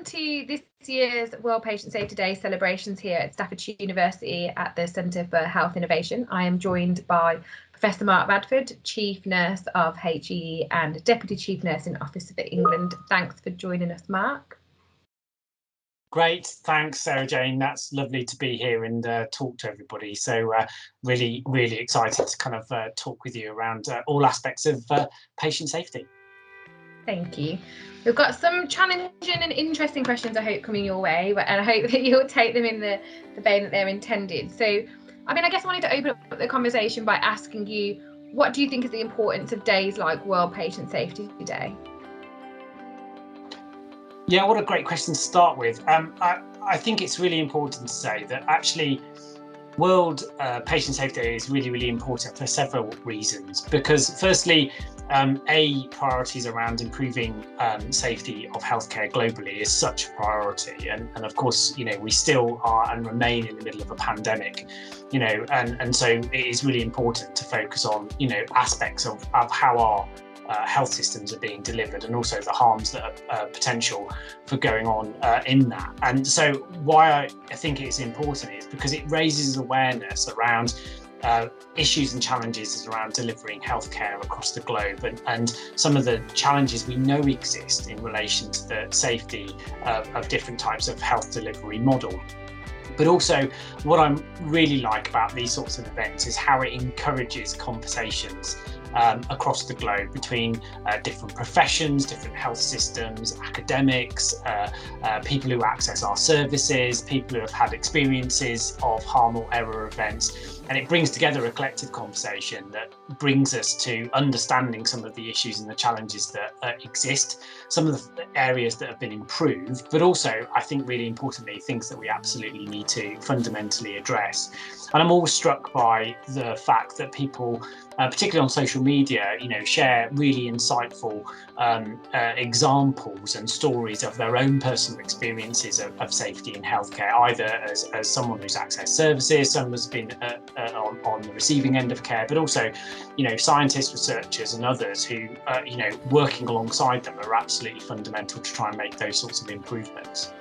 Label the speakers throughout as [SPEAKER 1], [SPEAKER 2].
[SPEAKER 1] to this year's World Patient Safety Day celebrations here at Staffordshire University at the Centre for Health Innovation. I am joined by Professor Mark Radford, Chief Nurse of HE and Deputy Chief Nurse in Office for England. Thanks for joining us, Mark.
[SPEAKER 2] Great, thanks, Sarah Jane. That's lovely to be here and talk to everybody. So really excited to kind of talk with you around all aspects of patient safety. Thank
[SPEAKER 1] you. We've got some challenging and interesting questions, I hope, coming your way, and I hope that you'll take them in the vein that they're intended. So, I guess I wanted to open up the conversation by asking you, what do you think is the importance of days like World Patient Safety Day?
[SPEAKER 2] Yeah, what a great question to start with. I think it's really important to say that actually World Patient Safety Day is really important for several reasons. Because firstly, priorities around improving safety of healthcare globally is such a priority, and of course, we still are and remain in the middle of a pandemic, and so it is really important to focus on aspects of how our health systems are being delivered, and also the harms that are potential for going on in that. And so why I think it's important is because it raises awareness around issues and challenges around delivering healthcare across the globe, and some of the challenges we know exist in relation to the safety of different types of health delivery model. But also, what I really like about these sorts of events is how it encourages conversations across the globe between different professions, different health systems, academics, people who access our services, people who have had experiences of harm or error events. And it brings together a collective conversation that brings us to understanding some of the issues and the challenges that exist, some of the areas that have been improved, but also, I think really importantly, things that we absolutely need to fundamentally address. And I'm always struck by the fact that people, particularly on social media, share really insightful examples and stories of their own personal experiences of safety in healthcare, either as someone who's accessed services, someone who's been on the receiving end of care, but also, scientists, researchers, and others who, working alongside them are absolutely fundamental to try and make those sorts of improvements.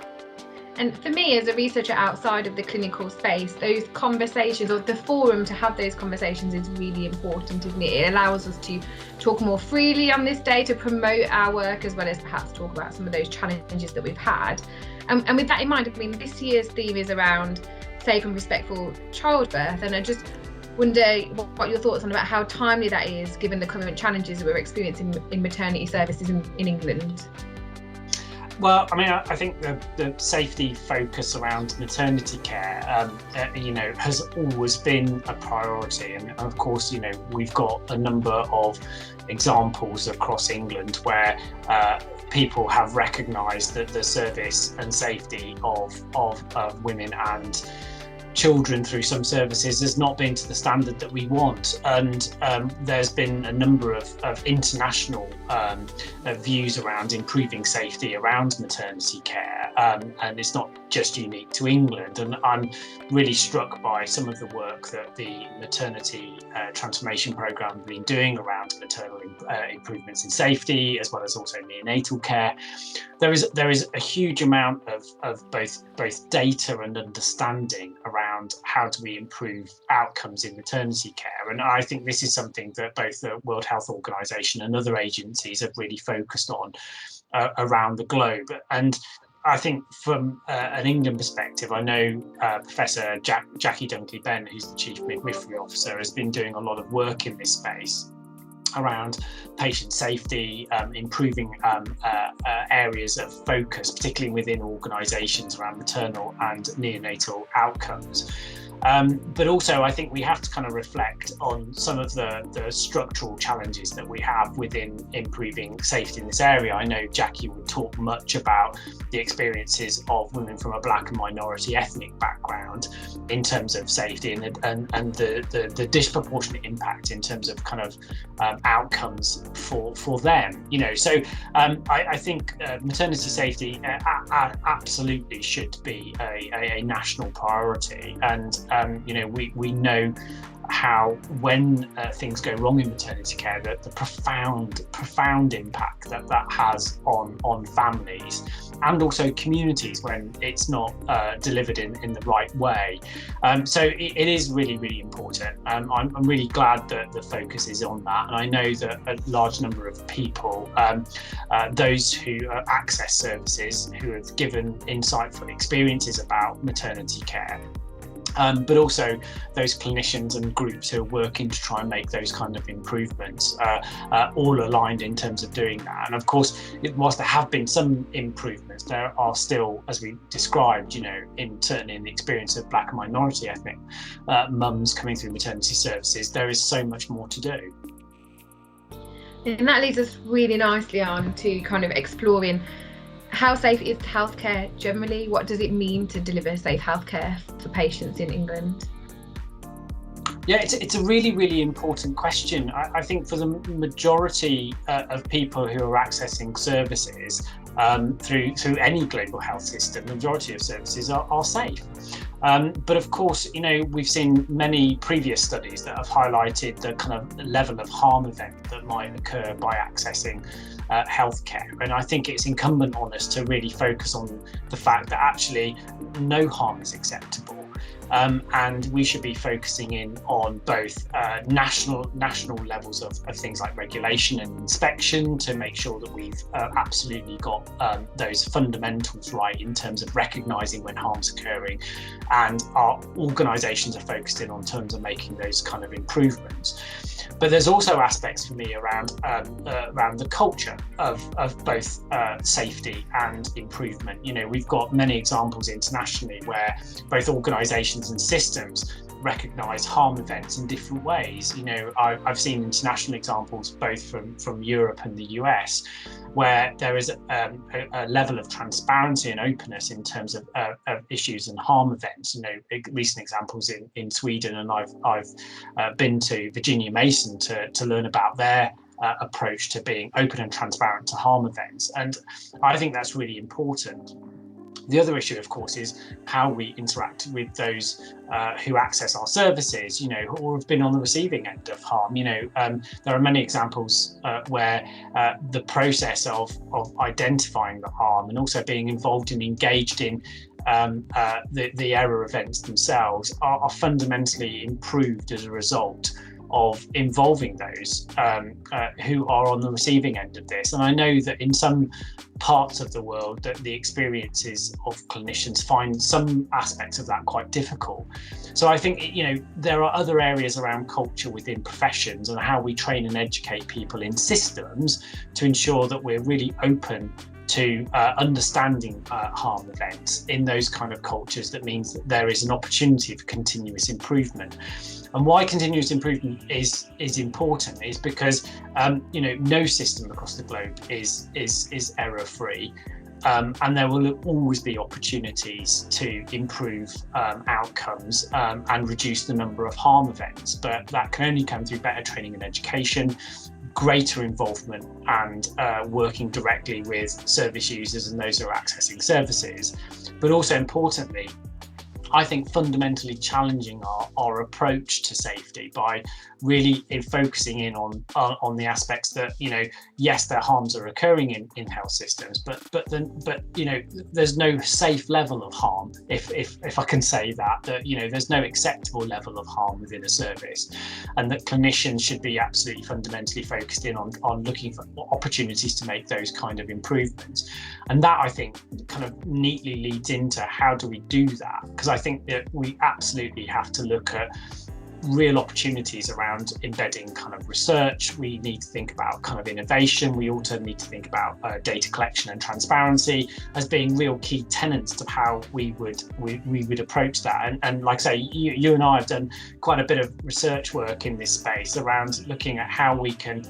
[SPEAKER 1] And for me, as a researcher outside of the clinical space, those conversations, or the forum to have those conversations, is really important, isn't it? It allows us to talk more freely on this day, to promote our work, as well as perhaps talk about some of those challenges that we've had. And with that in mind, this year's theme is around safe and respectful childbirth, and I just wonder what your thoughts on about how timely that is, given the current challenges that we're experiencing in maternity services in England.
[SPEAKER 2] Well, I think the safety focus around maternity care, has always been a priority. And of course, we've got a number of examples across England where people have recognised that the service and safety of women and children through some services has not been to the standard that we want, and there's been a number of international views around improving safety around maternity care, and it's not just unique to England. And I'm really struck by some of the work that the Maternity transformation programme have been doing around maternal improvements in safety, as well as also neonatal care. There is a huge amount of both data and understanding around how do we improve outcomes in maternity care, and I think this is something that both the World Health Organization and other agencies have really focused on around the globe. And I think from an England perspective, I know Professor Jackie Dunkley-Benn, who's the Chief Midwifery Officer, has been doing a lot of work in this space around patient safety, improving areas of focus, particularly within organisations around maternal and neonatal outcomes. But also, I think we have to kind of reflect on some of the structural challenges that we have within improving safety in this area. I know Jackie would talk much about the experiences of women from a Black and minority ethnic background in terms of safety and the disproportionate impact in terms of kind of outcomes for them. So I think maternity safety absolutely should be a national priority, and we know how when things go wrong in maternity care, that the profound impact that has on families and also communities when it's not delivered in the right way. So it is really, really important. I'm really glad that the focus is on that, and I know that a large number of people, those who access services, who have given insightful experiences about maternity care, but also those clinicians and groups who are working to try and make those kind of improvements, all aligned in terms of doing that. And of course, whilst there have been some improvements, there are still, as we described, certainly in the experience of Black and minority ethnic mums coming through maternity services, there is so much more to do.
[SPEAKER 1] And that leads us really nicely on to kind of exploring how safe is healthcare generally? What does it mean to deliver safe healthcare for patients in England?
[SPEAKER 2] Yeah, it's a really, really important question. I think for the majority of people who are accessing services through any global health system, the majority of services are safe. But of course, we've seen many previous studies that have highlighted the kind of level of harm event that might occur by accessing healthcare. And I think it's incumbent on us to really focus on the fact that actually no harm is acceptable. And we should be focusing in on both national levels of things like regulation and inspection to make sure that we've absolutely got those fundamentals right in terms of recognising when harm's occurring, and our organisations are focused in on terms of making those kind of improvements. But there's also aspects for me around the culture of both safety and improvement. We've got many examples internationally where both organisations and systems recognise harm events in different ways. I've seen international examples both from Europe and the US, where there is a level of transparency and openness in terms of issues and harm events. Recent examples in Sweden, and I've been to Virginia Mason to learn about their approach to being open and transparent to harm events, and I think that's really important. The other issue, of course, is how we interact with those who access our services, or have been on the receiving end of harm. There are many examples where the process of identifying the harm and also being involved and engaged in the error events themselves are fundamentally improved as a result of involving those who are on the receiving end of this. And I know that in some parts of the world that the experiences of clinicians find some aspects of that quite difficult. So I think there are other areas around culture within professions and how we train and educate people in systems to ensure that we're really open to understanding harm events in those kind of cultures. That means that there is an opportunity for continuous improvement. And why continuous improvement is important is because no system across the globe is error-free. And there will always be opportunities to improve outcomes and reduce the number of harm events, but that can only come through better training and education, greater involvement, and working directly with service users and those who are accessing services. But also importantly, I think fundamentally challenging our approach to safety by really focusing in on the aspects that, yes, their harms are occurring in health systems, but there's no safe level of harm, if I can say that there's no acceptable level of harm within a service, and that clinicians should be absolutely fundamentally focused in on looking for opportunities to make those kind of improvements. And that, I think, kind of neatly leads into how do we do that, because I think that we absolutely have to look at real opportunities around embedding kind of research. We need to think about kind of innovation. We also need to think about data collection and transparency as being real key tenets to how we would approach that. And like I say, you and I have done quite a bit of research work in this space around looking at how we can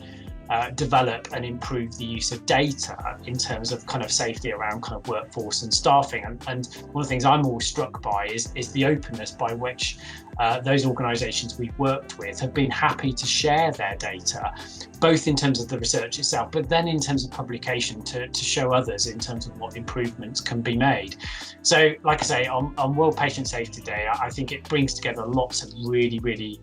[SPEAKER 2] develop and improve the use of data in terms of kind of safety around kind of workforce and staffing. And one of the things I'm always struck by is the openness by which those organisations we've worked with have been happy to share their data, both in terms of the research itself, but then in terms of publication to show others in terms of what improvements can be made. So, like I say, on World Patient Safety Day, I think it brings together lots of really, really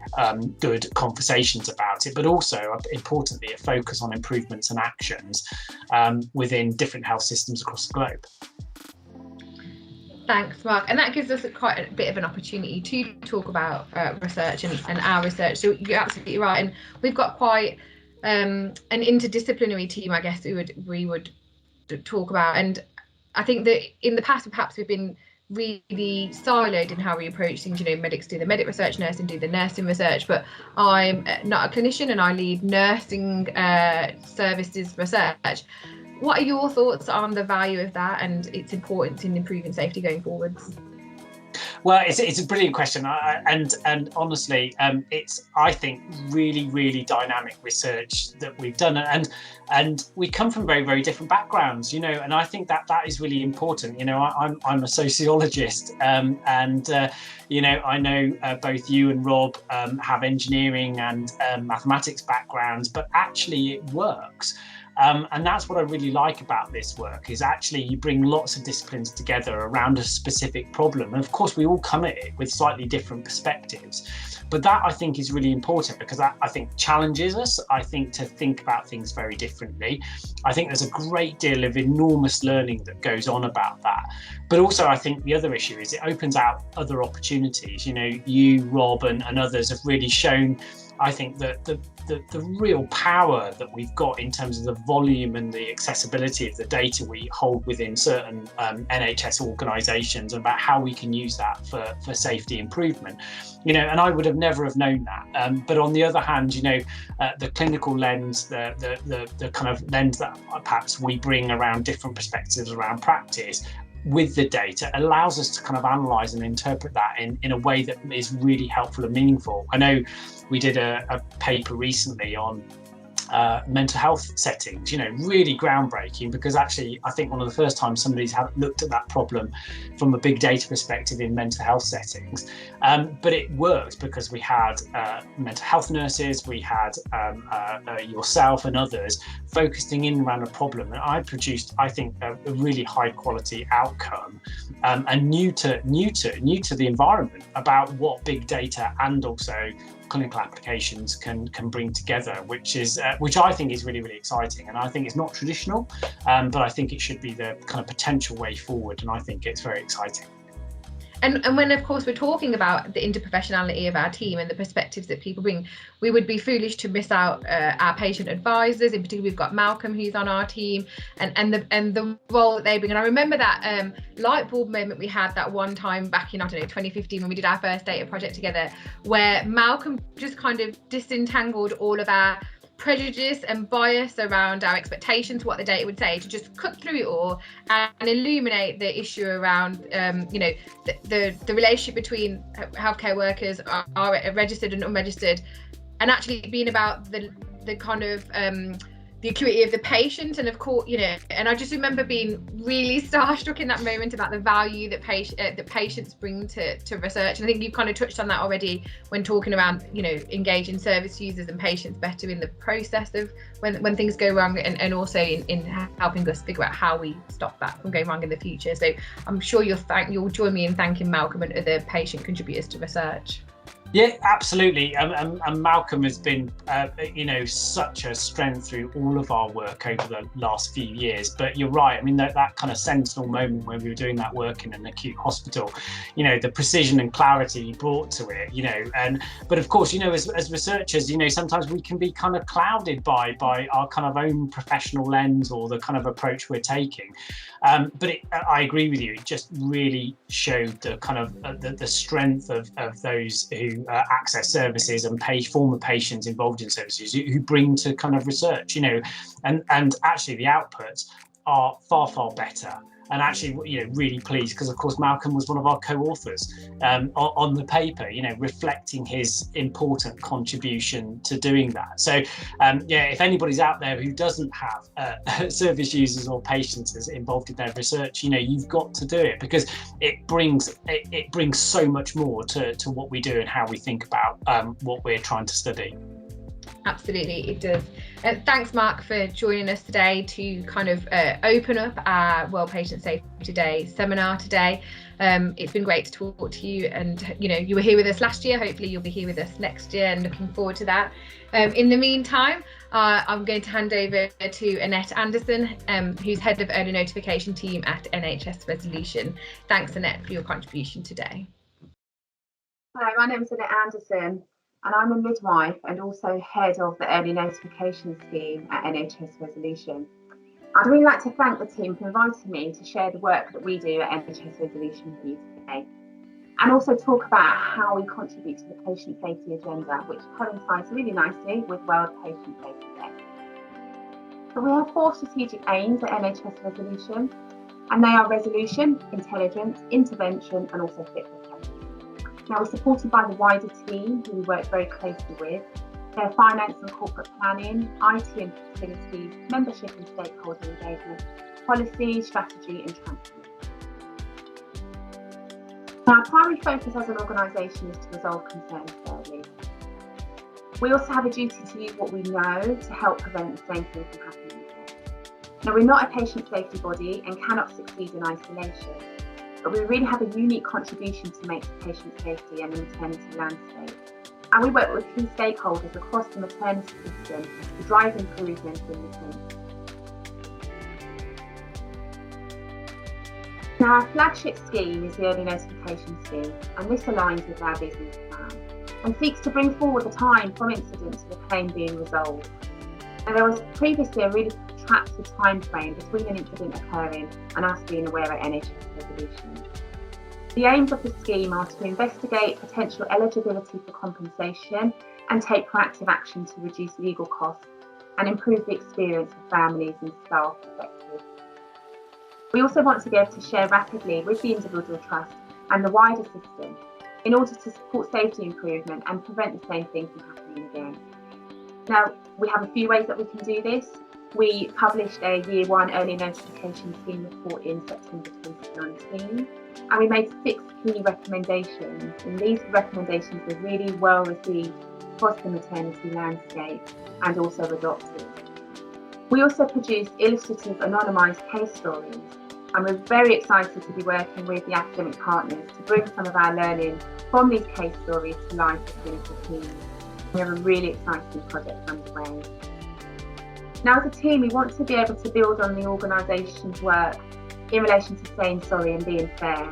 [SPEAKER 2] good conversations about it, but also, importantly, a focus on improvements and actions within different health systems across the globe.
[SPEAKER 1] Thanks, Mark. And that gives us quite a bit of an opportunity to talk about research and our research. So you're absolutely right. And we've got quite an interdisciplinary team, I guess we would talk about. And I think that in the past, perhaps we've been really siloed in how we approach things. You know, medics do the medic research, nursing do the nursing research, but I'm not a clinician and I lead nursing services research. What are your thoughts on the value of that and its importance in improving safety going forwards?
[SPEAKER 2] Well, it's a brilliant question, and honestly, it's, I think, really, really dynamic research that we've done, and we come from very, very different backgrounds, you know, and I think that is really important. You know, I'm a sociologist, and you know, I know both you and Rob have engineering and mathematics backgrounds, but actually it works. And that's what I really like about this work, is actually you bring lots of disciplines together around a specific problem. And of course, we all come at it with slightly different perspectives. But that, I think, is really important, because that, I think, challenges us, I think, to think about things very differently. I think there's a great deal of enormous learning that goes on about that. But also, I think the other issue is it opens out other opportunities. You know, you, Rob, and others have really shown, I think, that the real power that we've got in terms of the volume and the accessibility of the data we hold within certain NHS organisations, about how we can use that for safety improvement. You know, and I would have never have known that. But on the other hand, you know, the clinical lens, the kind of lens that perhaps we bring around different perspectives around practice with the data allows us to kind of analyse and interpret that in a way that is really helpful and meaningful. I know we did a paper recently on mental health settings, you know, really groundbreaking, because actually I think one of the first times somebody's looked at that problem from a big data perspective in mental health settings. But it worked because we had mental health nurses, we had yourself and others focusing in around a problem, and I produced, I think, a really high quality outcome, and new to the environment about what big data and also clinical applications can bring together, which I think is really, really exciting. And I think it's not traditional, but I think it should be the kind of potential way forward, and I think it's very exciting.
[SPEAKER 1] And when, of course, we're talking about the interprofessionality of our team and the perspectives that people bring, we would be foolish to miss out our patient advisors. In particular, we've got Malcolm, who's on our team, and the role that they bring. And I remember that light bulb moment we had that one time back in, I don't know, 2015, when we did our first data project together, where Malcolm just kind of disentangled all of our prejudice and bias around our expectations, what the data would say, to just cut through it all and illuminate the issue around, you know, the relationship between healthcare workers are registered and unregistered, and actually being about the kind of the acuity of the patient. And of course, you know, and I just remember being really starstruck in that moment about the value that patients bring to research. And I think you've kind of touched on that already when talking around, you know, engaging service users and patients better in the process of when things go wrong, and also in helping us figure out how we stop that from going wrong in the future. So I'm sure you'll join me in thanking Malcolm and other patient contributors to research.
[SPEAKER 2] Yeah, absolutely. And Malcolm has been, you know, such a strength through all of our work over the last few years. But you're right. I mean, that kind of sentinel moment when we were doing that work in an acute hospital, you know, the precision and clarity he brought to it, you know, but of course, you know, as researchers, you know, sometimes we can be kind of clouded by our kind of own professional lens or the kind of approach we're taking. But I agree with you. It just really showed the kind of the strength of those who access services and former patients involved in services who bring to kind of research, you know, and actually the outputs are far, far better. actually, really pleased because, of course, Malcolm was one of our co-authors on the paper, reflecting his important contribution to doing that. So, if anybody's out there who doesn't have service users or patients involved in their research, you've got to do it, because it brings so much more to what we do and how we think about what we're trying to study. Absolutely,
[SPEAKER 1] it does. Thanks, Mark, for joining us today to kind of open up our World Patient Safety Day seminar today. It's been great to talk to you, and you were here with us last year. Hopefully you'll be here with us next year, and looking forward to that. In the meantime, I'm going to hand over to Annette Anderson, who's head of early notification team at NHS Resolution. Thanks, Annette, for your contribution today.
[SPEAKER 3] Hi, my name is Annette Anderson, and I'm a midwife and also head of the early notification scheme at NHS Resolution. I'd really like to thank the team for inviting me to share the work that we do at NHS Resolution with you today, and also talk about how we contribute to the patient safety agenda, which coincides really nicely with World Patient Safety Day. So we have 4 strategic aims at NHS Resolution, and they are resolution, intelligence, intervention, and also fit for purpose. Now, we're supported by the wider team who we work very closely with. Their finance and corporate planning, IT and facilities, membership and stakeholder engagement, policy, strategy and transformation. Now, our primary focus as an organisation is to resolve concerns early. We also have a duty to use what we know to help prevent the same thing from happening again. Now, we're not a patient safety body and cannot succeed in isolation, but we really have a unique contribution to make to patient safety and the maternity landscape. And we work with key stakeholders across the maternity system to drive improvements in maternity. Now, our flagship scheme is the Early Notification Scheme, and this aligns with our business plan and seeks to bring forward the time from incident to the claim being resolved. Now, there was previously a really protracted time frame between an incident occurring and us being aware at NHS Resolution. The aims of the scheme are to investigate potential eligibility for compensation and take proactive action to reduce legal costs and improve the experience of families and staff affected. We also want to be able to share rapidly with the individual trust and the wider system in order to support safety improvement and prevent the same thing from happening again. Now, we have a few ways that we can do this. We published a Year 1 Early Notification Scheme report in September 2019, and we made 6 key recommendations, and these recommendations were really well received across the maternity landscape and also adopted. We also produced illustrative anonymised case stories, and we're very excited to be working with the academic partners to bring some of our learning from these case stories to life for clinical teams. We have a really exciting project underway. Now, as a team, we want to be able to build on the organisation's work in relation to saying sorry and being fair,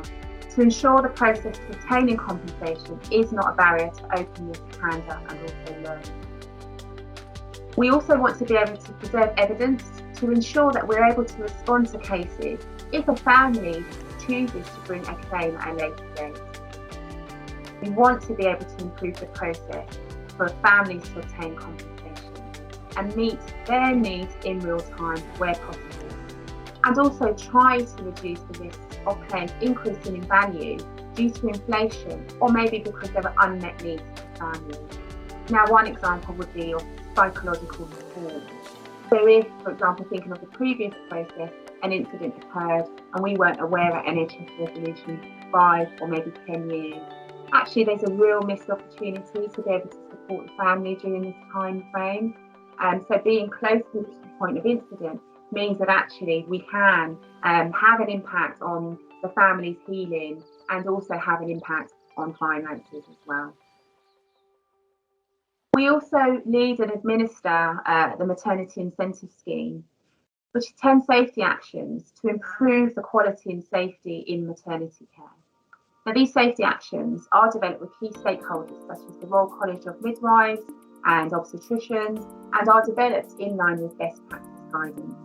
[SPEAKER 3] to ensure the process of obtaining compensation is not a barrier to openness, candor and also learning. We also want to be able to preserve evidence to ensure that we're able to respond to cases if a family chooses to bring a claim at a later date. We want to be able to improve the process for families to obtain compensation and meet their needs in real time where possible, and also try to reduce the risk of claims increasing in value due to inflation or maybe because there are unmet needs for families. Now, one example would be of psychological support. So if, for example, thinking of the previous process, an incident occurred and we weren't aware at NHS Resolution 5 or maybe 10 years, actually there's a real missed opportunity to be able to support the family during this time frame. And so being close to the point of incident means that actually we can have an impact on the family's healing and also have an impact on finances as well. We also lead and administer the Maternity Incentive Scheme, which is 10 safety actions to improve the quality and safety in maternity care. Now, these safety actions are developed with key stakeholders such as the Royal College of Midwives and obstetricians, and are developed in line with best practice guidance.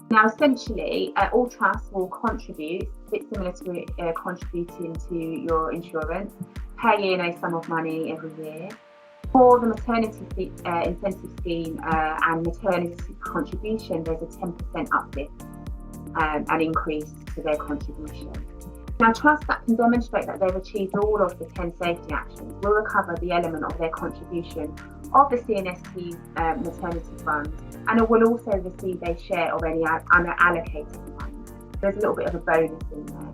[SPEAKER 3] Now, essentially, all trusts will contribute, a bit similar to contributing to your insurance, pay in a sum of money every year. For the maternity incentive scheme and maternity contribution, there's a 10% uplift an increase to their contribution. Now, trusts that can demonstrate that they've achieved all of the 10 safety actions will recover the element of their contribution of the CNST maternity fund, and it will also receive a share of any unallocated funds. There's a little bit of a bonus in there.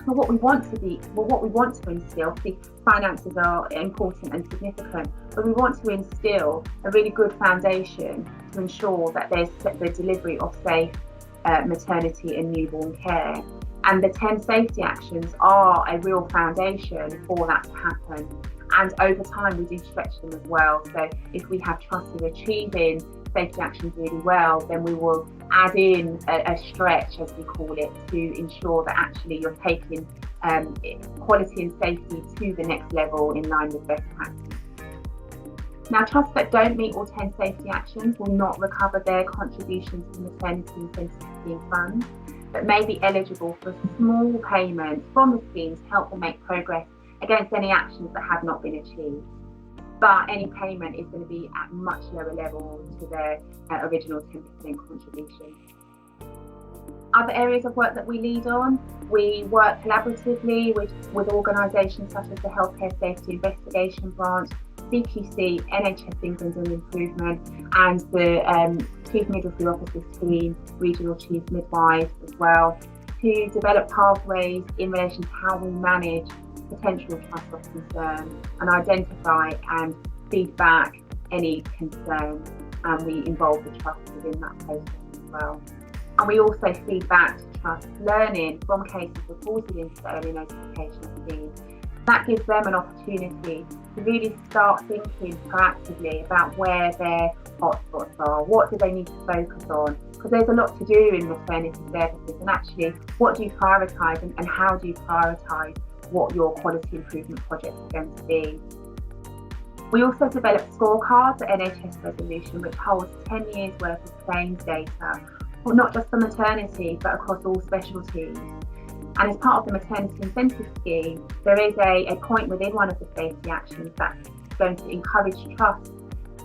[SPEAKER 3] But what we want to instill, obviously finances are important and significant, but we want to instill a really good foundation to ensure that there's the delivery of safe maternity and newborn care. And the 10 safety actions are a real foundation for that to happen. And over time, we do stretch them as well. So if we have trusted achieving safety actions really well, then we will add in a stretch, as we call it, to ensure that actually you're taking quality and safety to the next level in line with best practice. Now, trusts that don't meet all 10 safety actions will not recover their contributions to maternity incentive scheme funds, but may be eligible for a small payment from the scheme to help them make progress against any actions that have not been achieved. But any payment is going to be at much lower level to their original 10% contribution. Other areas of work that we lead on, we work collaboratively with organisations such as the Healthcare Safety Investigation Branch, CQC, NHS England and Improvement, and the Chief Midwifery Officers team, Regional Chief Midwives as well, to develop pathways in relation to how we manage potential trust of concern and identify and feed back any concerns, and we involve the trust within that process as well. And we also feed back to trust learning from cases reported into the early notification scheme. That gives them an opportunity to really start thinking proactively about where their hotspots are, what do they need to focus on, because there's a lot to do in maternity services, and actually what do you prioritise and how do you prioritise what your quality improvement project is going to be. We also develop scorecards at NHS Resolution, which holds 10 years worth of claims data, well, not just for maternity, but across all specialties. And as part of the maternity incentive scheme, there is a point within one of the safety actions that's going to encourage trust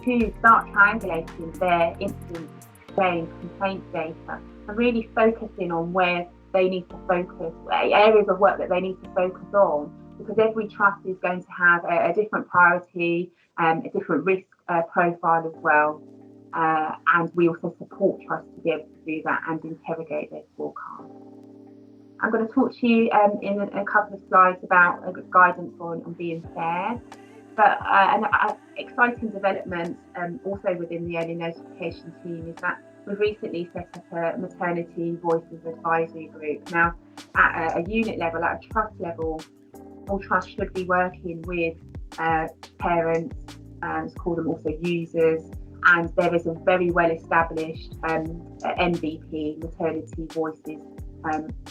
[SPEAKER 3] to start triangulating their incident claims complaint data and really focusing on where they need to focus, areas of work that they need to focus on, because every trust is going to have a different priority, a different risk profile as well. And we also support trusts to be able to do that and interrogate their scorecard. I'm going to talk to you in a couple of slides about guidance on being fair. But an exciting development also within the early notification team is that we've recently set up a maternity voices advisory group. Now, at a unit level, at a trust level, all trusts should be working with parents, let's call them also users, and there is a very well established MVP, Maternity Voices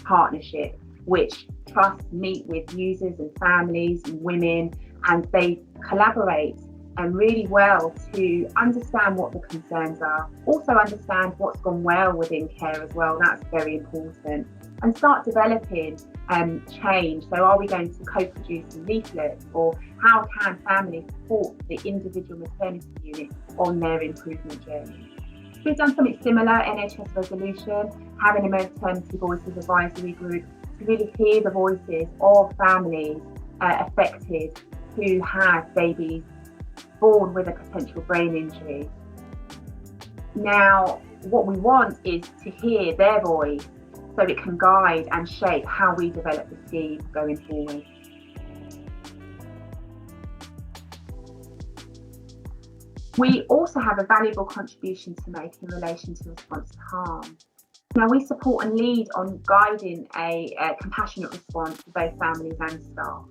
[SPEAKER 3] partnership, which trusts meet with users and families and women, and they collaborate really well to understand what the concerns are, also understand what's gone well within care as well, that's very important, and start developing change. So are we going to co-produce leaflets, or how can families support the individual maternity unit on their improvement journey? We've done something similar, NHS Resolution, having a maternity voices advisory group to really hear the voices of families affected who have babies born with a potential brain injury. Now, what we want is to hear their voice so it can guide and shape how we develop the scheme going forward. We also have a valuable contribution to make in relation to response to harm. Now, we support and lead on guiding a compassionate response for both families and staff.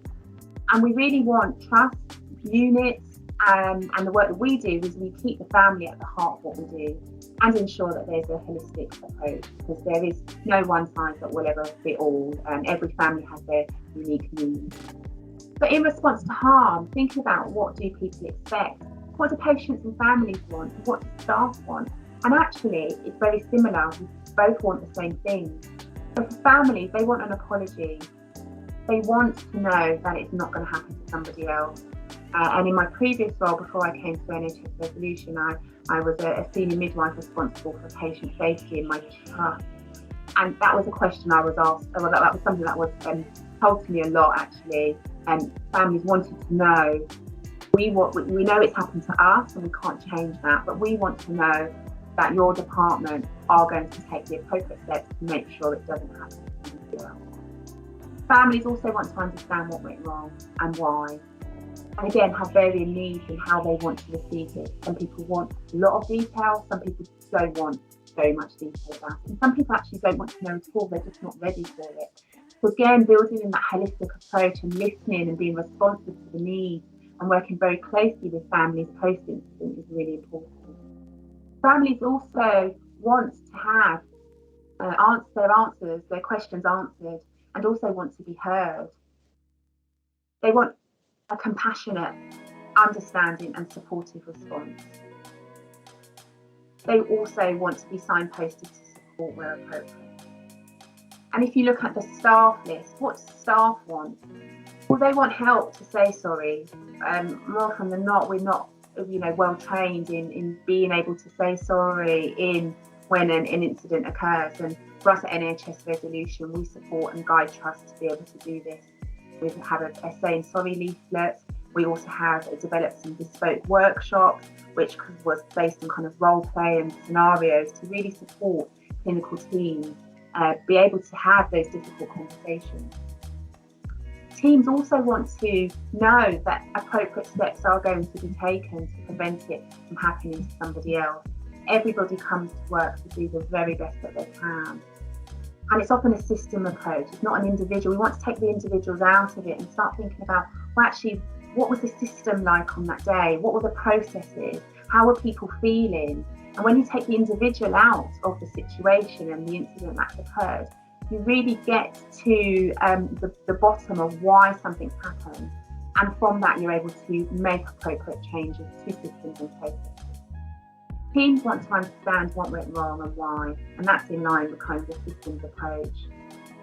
[SPEAKER 3] And we really want trust, units, and the work that we do is we keep the family at the heart of what we do and ensure that there's a holistic approach, because there is no one size that will ever fit all, and every family has their unique needs. But in response to harm, think about what do people expect? What do patients and families want? What do staff want? And actually, it's very similar. We both want the same things. So for families, they want an apology. They want to know that it's not going to happen to somebody else. And in my previous role, before I came to NHS Resolution, I was a senior midwife responsible for patient safety in my trust. And that was a question I was asked, well, that was something that was told to me a lot actually. And families wanted to know, we know it's happened to us and we can't change that, but we want to know that your department are going to take the appropriate steps to make sure it doesn't happen to somebody else. Families also want to understand what went wrong and why. And again, have varying needs in how they want to receive it. Some people want a lot of detail, some people don't want very much detail about it. And some people actually don't want to know at all, they're just not ready for it. So again, building in that holistic approach and listening and being responsive to the needs and working very closely with families post-incident is really important. Families also want to have their questions answered, and also want to be heard. They want a compassionate, understanding and supportive response. They also want to be signposted to support where appropriate. And if you look at the staff list, what do staff want? Well, they want help to say sorry. More often than not, we're not well trained in being able to say sorry when an incident occurs. And for us at NHS Resolution, we support and guide trusts to be able to do this. We have a saying sorry leaflet. We also have developed some bespoke workshops, which was based on kind of role play and scenarios to really support clinical teams be able to have those difficult conversations. Teams also want to know that appropriate steps are going to be taken to prevent it from happening to somebody else. Everybody comes to work to do the very best that they can. And it's often a system approach, it's not an individual. We want to take the individuals out of it and start thinking about, well, actually, what was the system like on that day? What were the processes? How were people feeling? And when you take the individual out of the situation and the incident that's occurred, you really get to the bottom of why something's happened. And from that, you're able to make appropriate changes to systems and processes. Teams want to understand what went wrong and why, and that's in line with kind of the systems approach.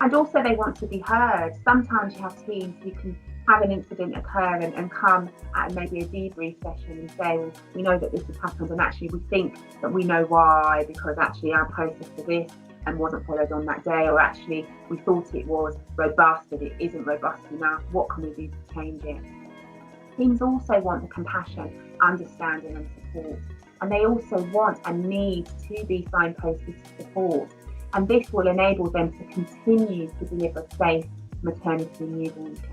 [SPEAKER 3] And also they want to be heard. Sometimes you have teams who can have an incident occur and come at maybe a debrief session and say, well, we know that this has happened and actually we think that we know why, because actually our process for this wasn't followed on that day, or actually we thought it was robust but it isn't robust enough. What can we do to change it? Teams also want the compassion, understanding and support. And they also want and need to be signposted to support. And this will enable them to continue to deliver safe maternity and newborn care.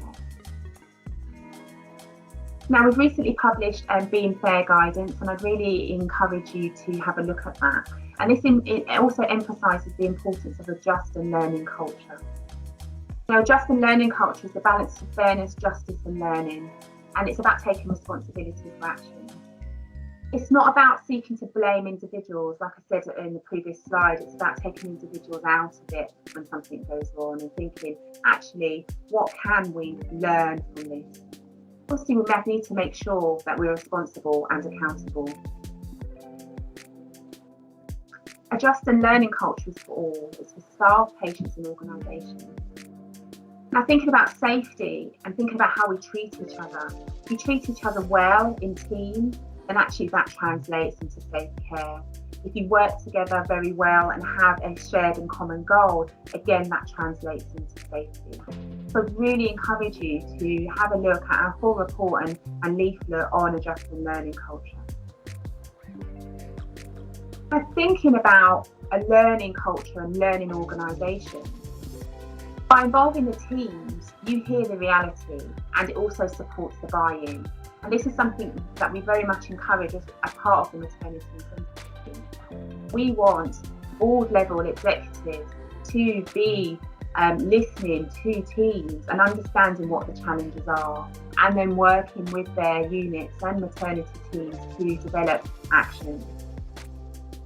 [SPEAKER 3] Now, we've recently published Being Fair guidance, and I'd really encourage you to have a look at that. And this it also emphasises the importance of a just and learning culture. Now, a just and learning culture is the balance of fairness, justice and learning, and it's about taking responsibility for action. It's not about seeking to blame individuals, like I said in the previous slide. It's about taking individuals out of it when something goes wrong and thinking, actually, what can we learn from this? Obviously, we need to make sure that we're responsible and accountable. A just and learning culture is for all. It's for staff, patients and organisations. Now, thinking about safety and thinking about how we treat each other. If we treat each other well in teams, then actually that translates into safe care. If you work together very well and have a shared and common goal, again, that translates into safety. So I really encourage you to have a look at our full report and leaflet on a just and learning culture. Now, thinking about a learning culture and learning organisation, by involving the teams, you hear the reality and it also supports the buy-in. And this is something that we very much encourage as a part of the maternity and team. We want board level executives to be listening to teams and understanding what the challenges are, and then working with their units and maternity teams to develop actions.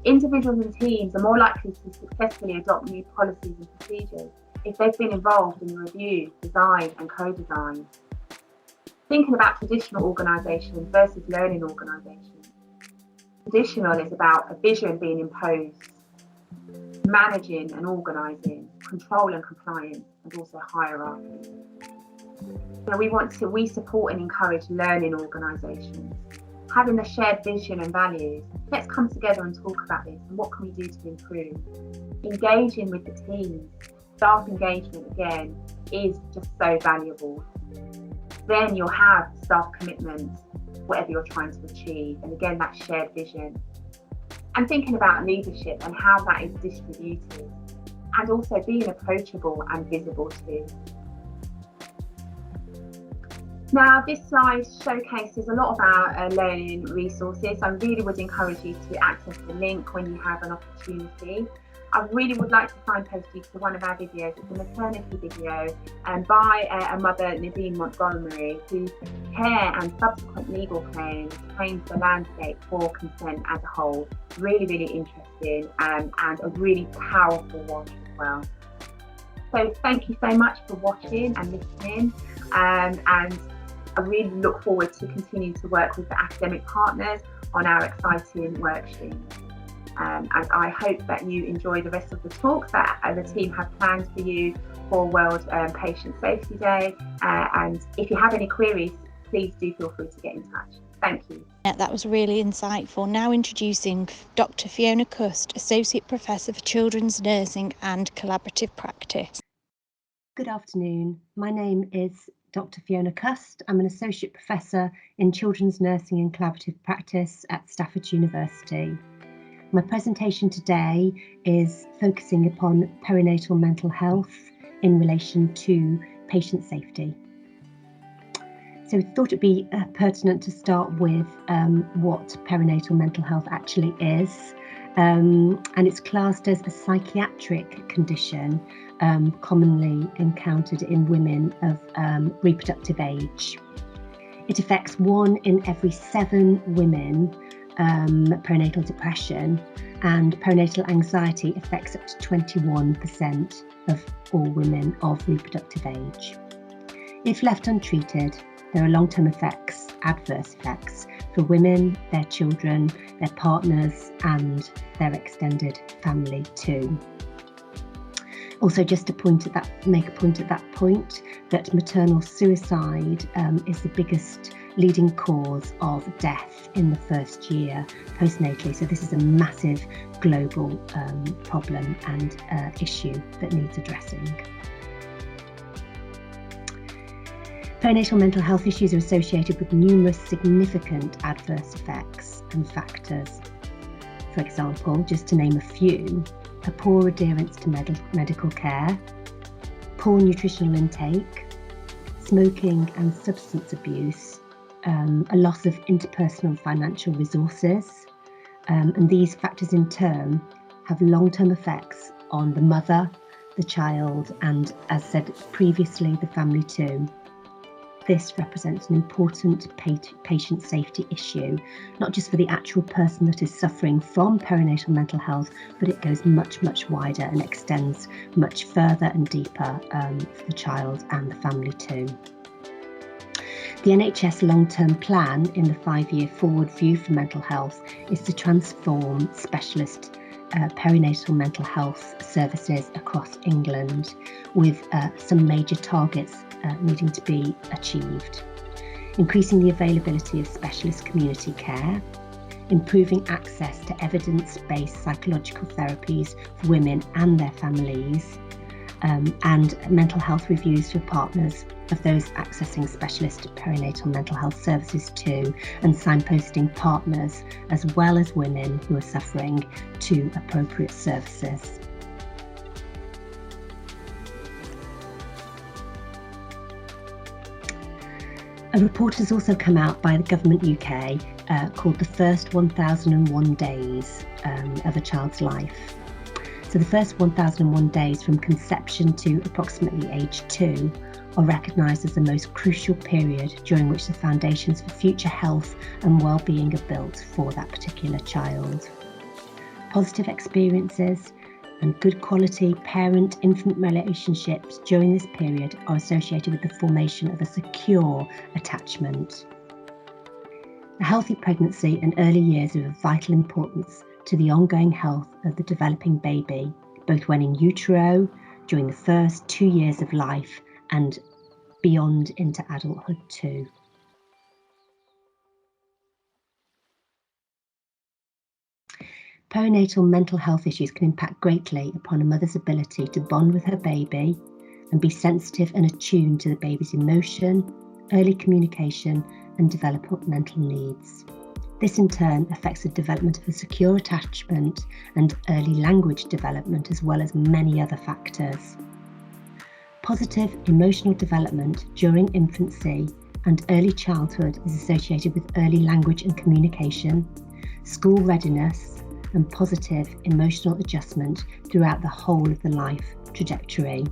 [SPEAKER 3] Individuals and teams are more likely to successfully adopt new policies and procedures if they've been involved in the review, design and co-design. Thinking about traditional organisations versus learning organisations. Traditional is about a vision being imposed, managing and organising, control and compliance, and also hierarchy. So we support and encourage learning organisations. Having a shared vision and values, let's come together and talk about this and what can we do to improve. engaging with the teams, staff engagement again is just so valuable. Then you'll have staff commitment, whatever you're trying to achieve, and again that shared vision. And thinking about leadership and how that is distributed, and also being approachable and visible too. Now, this slide showcases a lot of our learning resources. I really would encourage you to access the link when you have an opportunity. I really would like to signpost you to one of our videos. It's a maternity video by a mother, Nadine Montgomery, whose care and subsequent legal claims changed the landscape for consent as a whole. Really, really interesting and a really powerful watch as well. So thank you so much for watching and listening, and I really look forward to continuing to work with the academic partners on our exciting work streams. And I hope that you enjoy the rest of the talks that the team have planned for you for World Patient Safety Day. And if you have any queries, please do feel free to get in touch. Thank you.
[SPEAKER 4] That was really insightful. Now introducing Dr. Fiona Cust, Associate Professor for Children's Nursing and Collaborative Practice.
[SPEAKER 5] Good afternoon. My name is Dr. Fiona Cust. I'm an Associate Professor in Children's Nursing and Collaborative Practice at Staffordshire University. My presentation today is focusing upon perinatal mental health in relation to patient safety. So I thought it'd be pertinent to start with what perinatal mental health actually is. And it's classed as a psychiatric condition commonly encountered in women of reproductive age. It affects 1 in every 7 women. Perinatal depression and perinatal anxiety affects up to 21% of all women of reproductive age. If left untreated, there are long-term effects, adverse effects for women, their children, their partners and their extended family too. Also, just to make a point at that point that maternal suicide is the biggest leading cause of death in the first year postnatally. So this is a massive global problem and issue that needs addressing. Perinatal mental health issues are associated with numerous significant adverse effects and factors. For example, just to name a few, a poor adherence to medical care, poor nutritional intake, smoking and substance abuse, a loss of interpersonal financial resources, and these factors in turn have long-term effects on the mother, the child, and as said previously, the family too. This represents an important patient safety issue, not just for the actual person that is suffering from perinatal mental health, but it goes much, much wider and extends much further and deeper for the child and the family too. The NHS long-term plan in the 5-year forward view for mental health is to transform specialist perinatal mental health services across England, with some major targets needing to be achieved. Increasing the availability of specialist community care, improving access to evidence-based psychological therapies for women and their families, and mental health reviews for partners of those accessing specialist perinatal mental health services too, and signposting partners as well as women who are suffering to appropriate services. A report has also come out by the Government UK called The First 1001 Days of a Child's Life. So the first 1001 days from conception to approximately age 2 are recognised as the most crucial period during which the foundations for future health and well-being are built for that particular child. Positive experiences and good quality parent-infant relationships during this period are associated with the formation of a secure attachment. A healthy pregnancy and early years are of vital importance to the ongoing health of the developing baby, both when in utero, during the first 2 years of life, and beyond into adulthood too. Perinatal mental health issues can impact greatly upon a mother's ability to bond with her baby and be sensitive and attuned to the baby's emotion, early communication and developmental needs. This in turn affects the development of a secure attachment and early language development, as well as many other factors. Positive emotional development during infancy and early childhood is associated with early language and communication, school readiness, and positive emotional adjustment throughout the whole of the life trajectory.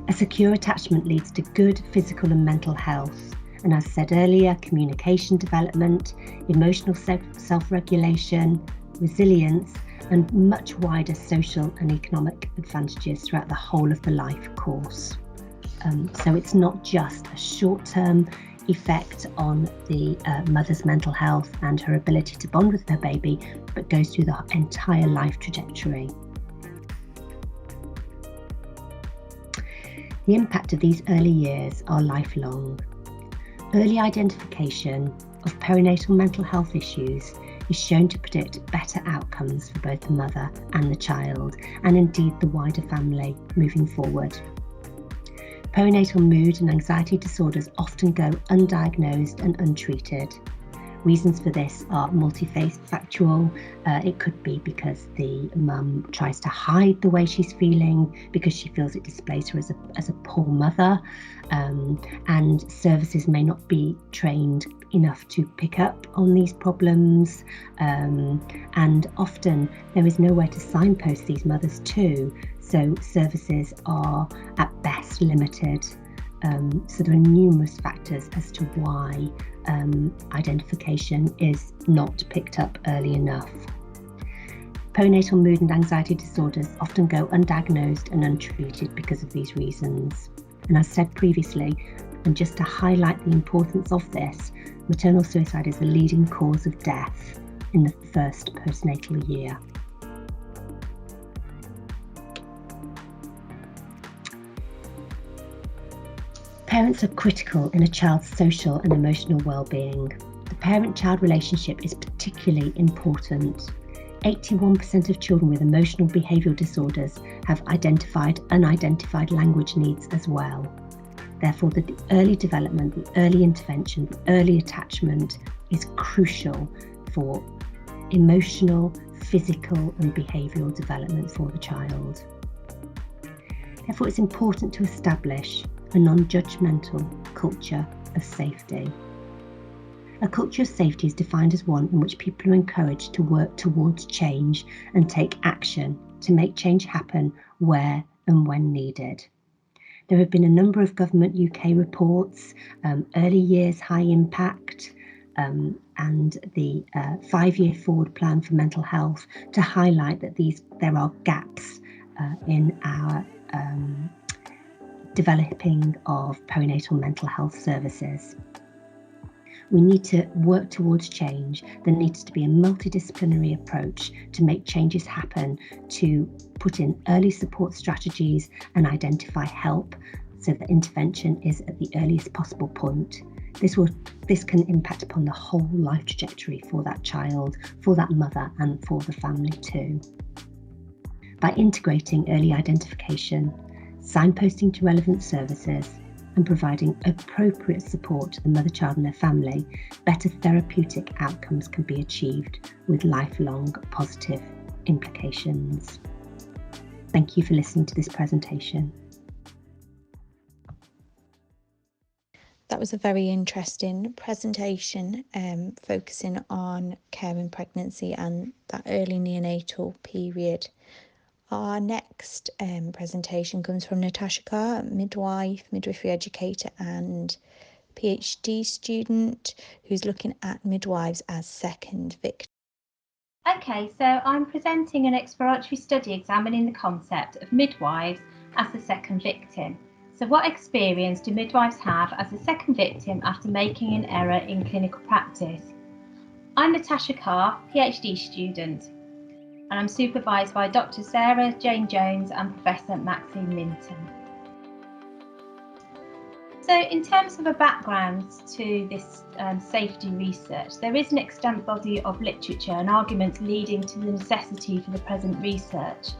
[SPEAKER 5] A secure attachment leads to good physical and mental health, and as said earlier, communication development, emotional self-regulation, resilience, and much wider social and economic advantages throughout the whole of the life course. So it's not just a short-term effect on the mother's mental health and her ability to bond with her baby, but goes through the entire life trajectory. The impact of these early years are lifelong. Early identification of perinatal mental health issues is shown to predict better outcomes for both the mother and the child, and indeed the wider family moving forward. Perinatal mood and anxiety disorders often go undiagnosed and untreated. Reasons for this are multifactorial. It could be because the mum tries to hide the way she's feeling because she feels it displays her as a poor mother, and services may not be trained enough to pick up on these problems, and often there is nowhere to signpost these mothers to, so services are at best limited. So there are numerous factors as to why identification is not picked up early enough. Perinatal mood and anxiety disorders often go undiagnosed and untreated because of these reasons. And as said previously, and just to highlight the importance of this, maternal suicide is the leading cause of death in the first postnatal year. Parents are critical in a child's social and emotional well-being. The parent-child relationship is particularly important. 81% of children with emotional behavioural disorders have identified unidentified language needs as well. Therefore, the early development, the early intervention, the early attachment is crucial for emotional, physical and behavioural development for the child. Therefore, it's important to establish a non-judgmental culture of safety. A culture of safety is defined as one in which people are encouraged to work towards change and take action to make change happen where and when needed. There have been a number of government UK reports, early years high impact, and the 5-year forward plan for mental health to highlight that there are gaps in our developing of perinatal mental health services. We need to work towards change. There needs to be a multidisciplinary approach to make changes happen, to put in early support strategies and identify help so that intervention is at the earliest possible point. This can impact upon the whole life trajectory for that child, for that mother and for the family too. By integrating early identification, signposting to relevant services and providing appropriate support to the mother, child and their family, better therapeutic outcomes can be achieved with lifelong positive implications. Thank you for listening to this presentation.
[SPEAKER 4] That was a very interesting presentation, focusing on care in pregnancy and that early neonatal period. Our next presentation comes from Natasha Carr, midwife, midwifery educator and PhD student who's looking at midwives as second victims.
[SPEAKER 6] Okay, so I'm presenting an exploratory study examining the concept of midwives as the second victim. So what experience do midwives have as a second victim after making an error in clinical practice? I'm Natasha Carr, PhD student, and I'm supervised by Dr. Sarah Jane Jones and Professor Maxine Minton. So in terms of a background to this safety research, there is an extant body of literature and arguments leading to the necessity for the present research.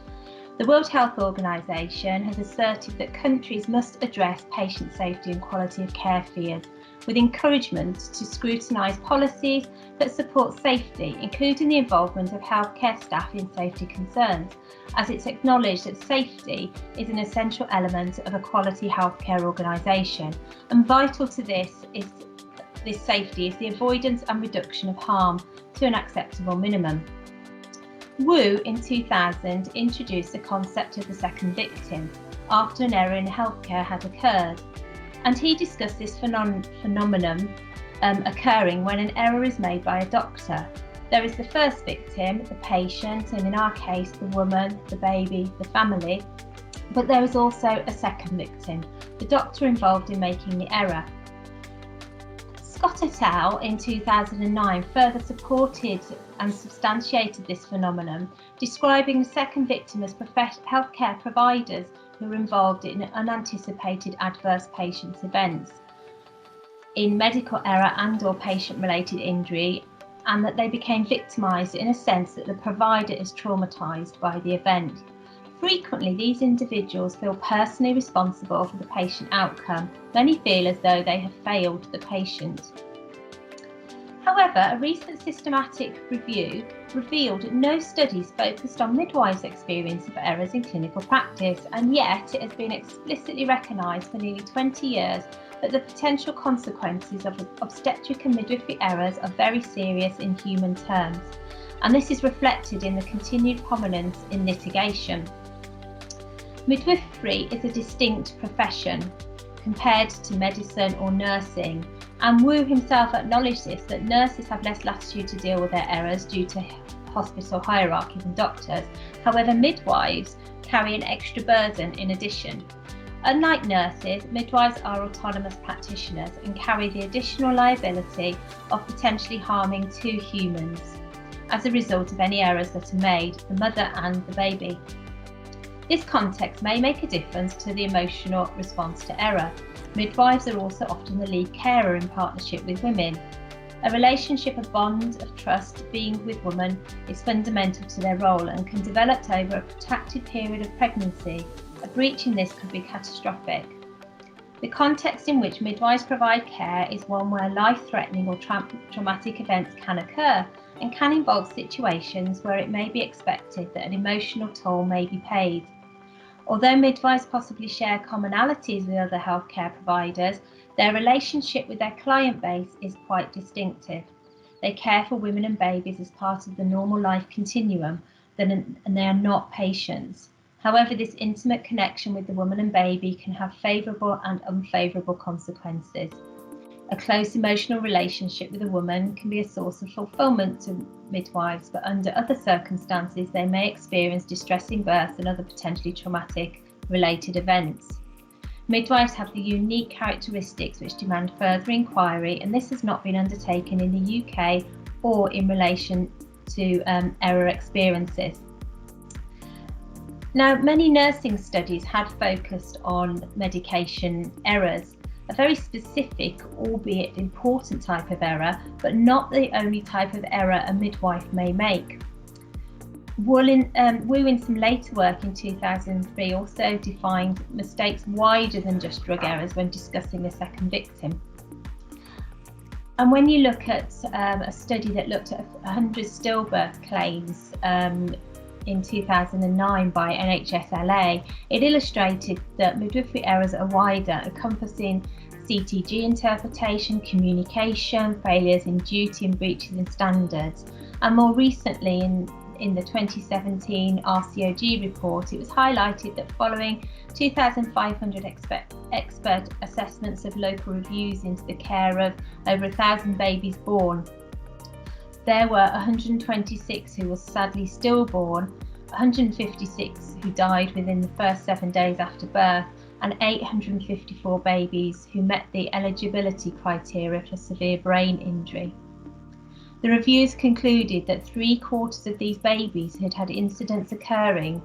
[SPEAKER 6] The World Health Organization has asserted that countries must address patient safety and quality of care fears, with encouragement to scrutinise policies that support safety, including the involvement of healthcare staff in safety concerns, as it's acknowledged that safety is an essential element of a quality healthcare organisation, and vital to this safety is the avoidance and reduction of harm to an acceptable minimum. Wu in 2000 introduced the concept of the second victim after an error in healthcare had occurred, and he discussed this phenomenon occurring when an error is made by a doctor. There is the first victim, the patient, and in our case the woman, the baby, the family, but there is also a second victim, the doctor involved in making the error. Scott et al. In 2009 further supported and substantiated this phenomenon, describing the second victim as healthcare providers who were involved in unanticipated adverse patient events, in medical error and/or patient-related injury, and that they became victimised in a sense that the provider is traumatised by the event. Frequently, these individuals feel personally responsible for the patient outcome. Many feel as though they have failed the patient. However, a recent systematic review revealed no studies focused on midwives' experience of errors in clinical practice, and yet it has been explicitly recognised for nearly 20 years that the potential consequences of obstetric and midwifery errors are very serious in human terms, and this is reflected in the continued prominence in litigation. Midwifery is a distinct profession compared to medicine or nursing, and Wu himself acknowledged this, that nurses have less latitude to deal with their errors due to hospital hierarchy than doctors. However, midwives carry an extra burden in addition. Unlike nurses, midwives are autonomous practitioners and carry the additional liability of potentially harming two humans as a result of any errors that are made, the mother and the baby. This context may make a difference to the emotional response to error. Midwives are also often the lead carer in partnership with women. A relationship, a bond of trust being with women, is fundamental to their role and can develop over a protracted period of pregnancy. A breach in this could be catastrophic. The context in which midwives provide care is one where life-threatening or traumatic events can occur, and can involve situations where it may be expected that an emotional toll may be paid. Although midwives possibly share commonalities with other healthcare providers, their relationship with their client base is quite distinctive. They care for women and babies as part of the normal life continuum, and they are not patients. However, this intimate connection with the woman and baby can have favourable and unfavourable consequences. A close emotional relationship with a woman can be a source of fulfilment to midwives, but under other circumstances they may experience distressing births and other potentially traumatic related events. Midwives have the unique characteristics which demand further inquiry, and this has not been undertaken in the UK or in relation to error experiences. Now, many nursing studies had focused on medication errors, a very specific, albeit important type of error, but not the only type of error a midwife may make. Wu in some later work in 2003 also defined mistakes wider than just drug errors when discussing a second victim. And when you look at a study that looked at 100 stillbirth claims in 2009 by NHSLA, it illustrated that midwifery errors are wider, encompassing CTG interpretation, communication, failures in duty and breaches in standards. And more recently, in the 2017 RCOG report, it was highlighted that following 2,500 expert assessments of local reviews into the care of over 1,000 babies born, there were 126 who were sadly stillborn, 156 who died within the first 7 days after birth, and 854 babies who met the eligibility criteria for severe brain injury. The reviews concluded that 3/4 of these babies had had incidents occurring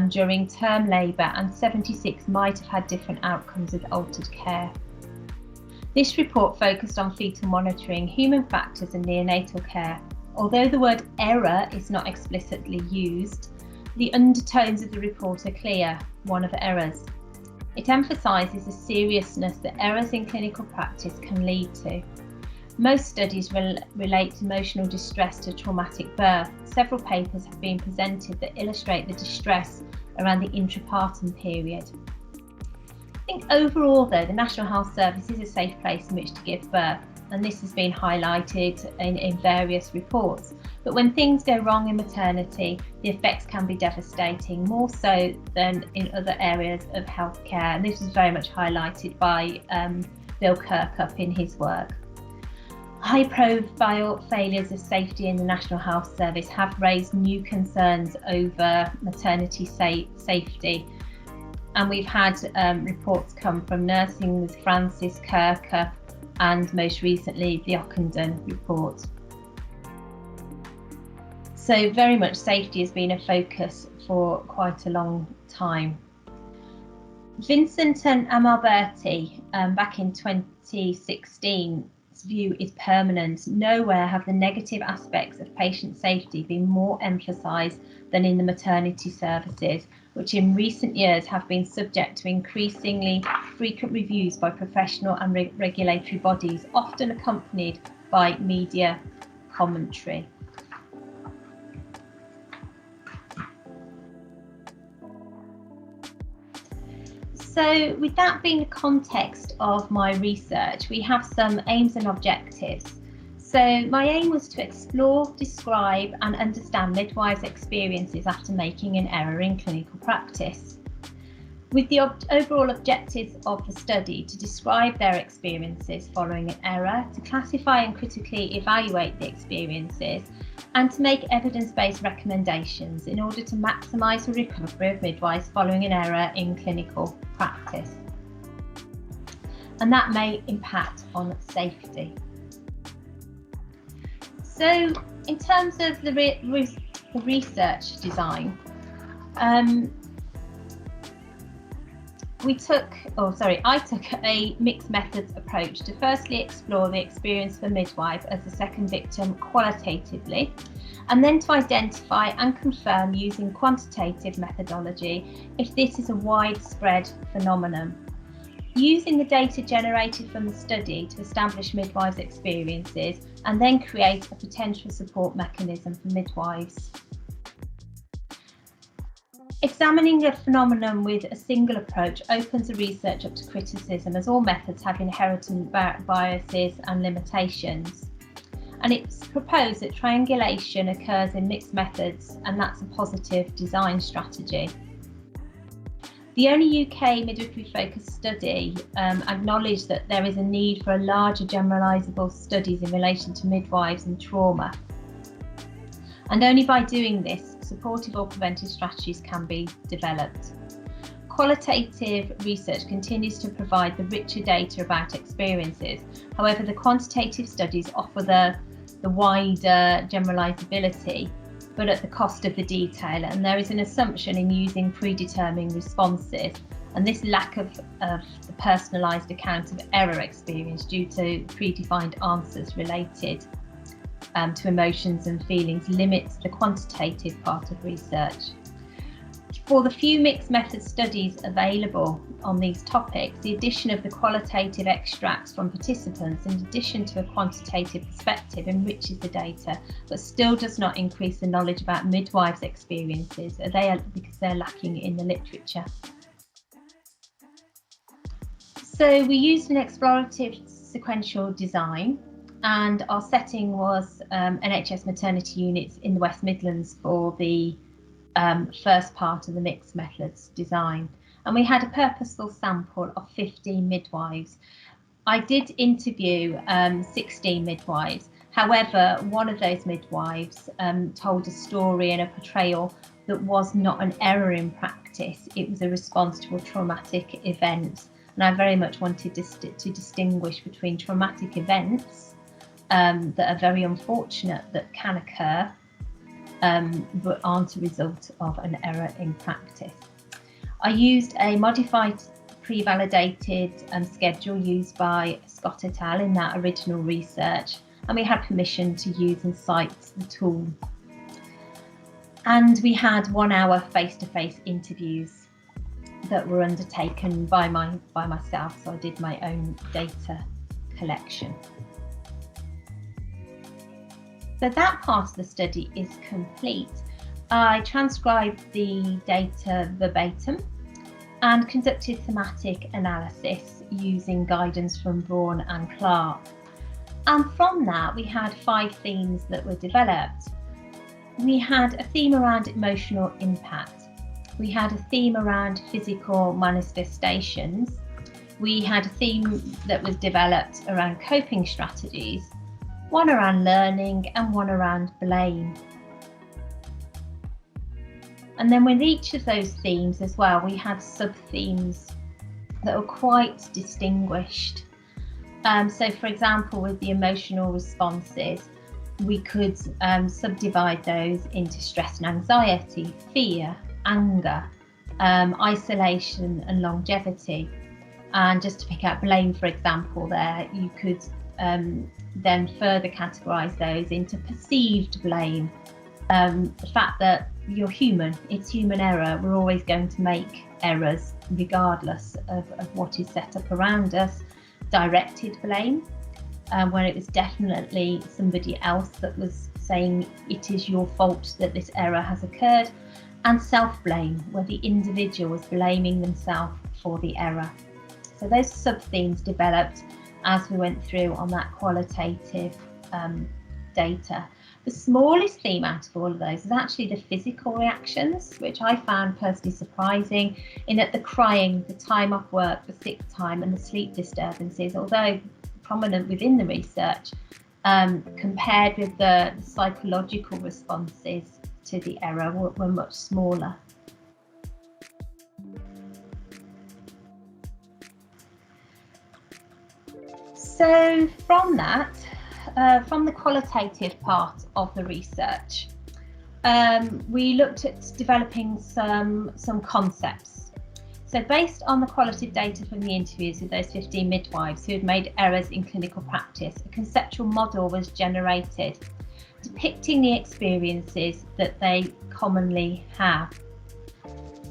[SPEAKER 6] during term labour, and 76 might have had different outcomes with altered care. This report focused on fetal monitoring, human factors and neonatal care. Although the word error is not explicitly used, the undertones of the report are clear, one of errors. It emphasises the seriousness that errors in clinical practice can lead to. Most studies relate emotional distress to traumatic birth. Several papers have been presented that illustrate the distress around the intrapartum period. I think overall though, the National Health Service is a safe place in which to give birth, and this has been highlighted in various reports. But when things go wrong in maternity, the effects can be devastating, more so than in other areas of healthcare, and this was very much highlighted by Bill Kirkup in his work. High-profile failures of safety in the National Health Service have raised new concerns over maternity safety. And we've had reports come from Nursing with Francis Kirkup and most recently the Ockenden report. So very much safety has been a focus for quite a long time. Vincent and Amalberti back in 2016 view is permanent. Nowhere have the negative aspects of patient safety been more emphasised than in the maternity services, which in recent years have been subject to increasingly frequent reviews by professional and regulatory bodies, often accompanied by media commentary. So with that being the context of my research, we have some aims and objectives. So my aim was to explore, describe and understand midwives' experiences after making an error in clinical practice. With the overall objectives of the study to describe their experiences following an error, to classify and critically evaluate the experiences, and to make evidence-based recommendations in order to maximise the recovery of midwives following an error in clinical practice. And that may impact on safety. So in terms of the research design, I took a mixed methods approach to firstly explore the experience of a midwife as a second victim qualitatively, and then to identify and confirm using quantitative methodology if this is a widespread phenomenon. Using the data generated from the study to establish midwives' experiences and then create a potential support mechanism for midwives. Examining the phenomenon with a single approach opens the research up to criticism, as all methods have inherent biases and limitations. And it's proposed that triangulation occurs in mixed methods, and that's a positive design strategy. The only UK midwifery-focused study acknowledged that there is a need for a larger generalisable studies in relation to midwives and trauma. And only by doing this, supportive or preventive strategies can be developed. Qualitative research continues to provide the richer data about experiences. However, the quantitative studies offer the wider generalisability, but at the cost of the detail, and there is an assumption in using predetermined responses, and this lack of the personalised account of error experience due to predefined answers related to emotions and feelings limits the quantitative part of research. For the few mixed method studies available on these topics, the addition of the qualitative extracts from participants in addition to a quantitative perspective enriches the data, but still does not increase the knowledge about midwives' experiences because they're lacking in the literature. So we used an explorative sequential design, and our setting was NHS maternity units in the West Midlands for the first part of the mixed methods design. And we had a purposeful sample of 15 midwives. I did interview 16 midwives. However, one of those midwives told a story and a portrayal that was not an error in practice. It was a response to a traumatic event. And I very much wanted to distinguish between traumatic events that are very unfortunate that can occur, but aren't a result of an error in practice. I used a modified pre-validated schedule used by Scott et al. In that original research, and we had permission to use and cite the tool. And we had 1 hour face-to-face interviews that were undertaken by myself, so I did my own data collection. So that part of the study is complete. I transcribed the data verbatim and conducted thematic analysis using guidance from Braun and Clark. And from that, we had 5 themes that were developed. We had a theme around emotional impact. We had a theme around physical manifestations. We had a theme that was developed around coping strategies, one around learning and one around blame. And then with each of those themes as well, we had sub-themes that were quite distinguished. So for example, with the emotional responses, we could subdivide those into stress and anxiety, fear, anger, isolation and longevity. And just to pick out blame, for example, there, you could then further categorise those into perceived blame. The fact that you're human, it's human error, we're always going to make errors regardless of what is set up around us. Directed blame, where it was definitely somebody else that was saying it is your fault that this error has occurred. And self-blame, where the individual was blaming themselves for the error. So those sub-themes developed as we went through on that qualitative data. The smallest theme out of all of those is actually the physical reactions, which I found personally surprising, in that the crying, the time off work, the sick time and the sleep disturbances, although prominent within the research, compared with the psychological responses to the error were much smaller. So from that, from the qualitative part of the research, we looked at developing some concepts. So based on the qualitative data from the interviews with those 15 midwives who had made errors in clinical practice, a conceptual model was generated depicting the experiences that they commonly have.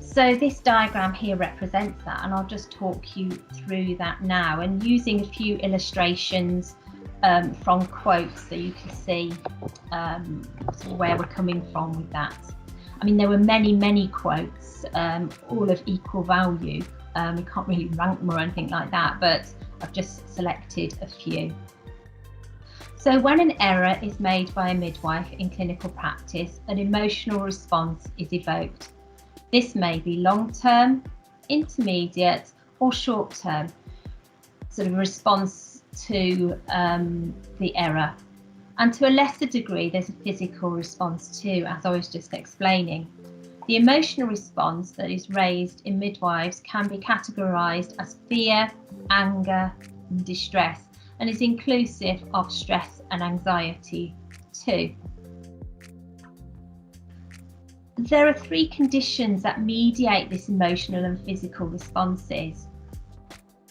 [SPEAKER 6] So this diagram here represents that, and I'll just talk you through that now, and using a few illustrations from quotes so you can see sort of where we're coming from with that. I mean, there were many quotes, all of equal value. We can't really rank them or anything like that, but I've just selected a few. So when an error is made by a midwife in clinical practice, an emotional response is evoked. This may be long-term, intermediate or short-term, sort of response to the error. And to a lesser degree, there's a physical response too, as I was just explaining. The emotional response that is raised in midwives can be categorised as fear, anger, and distress, and is inclusive of stress and anxiety too. There are 3 conditions that mediate this emotional and physical responses.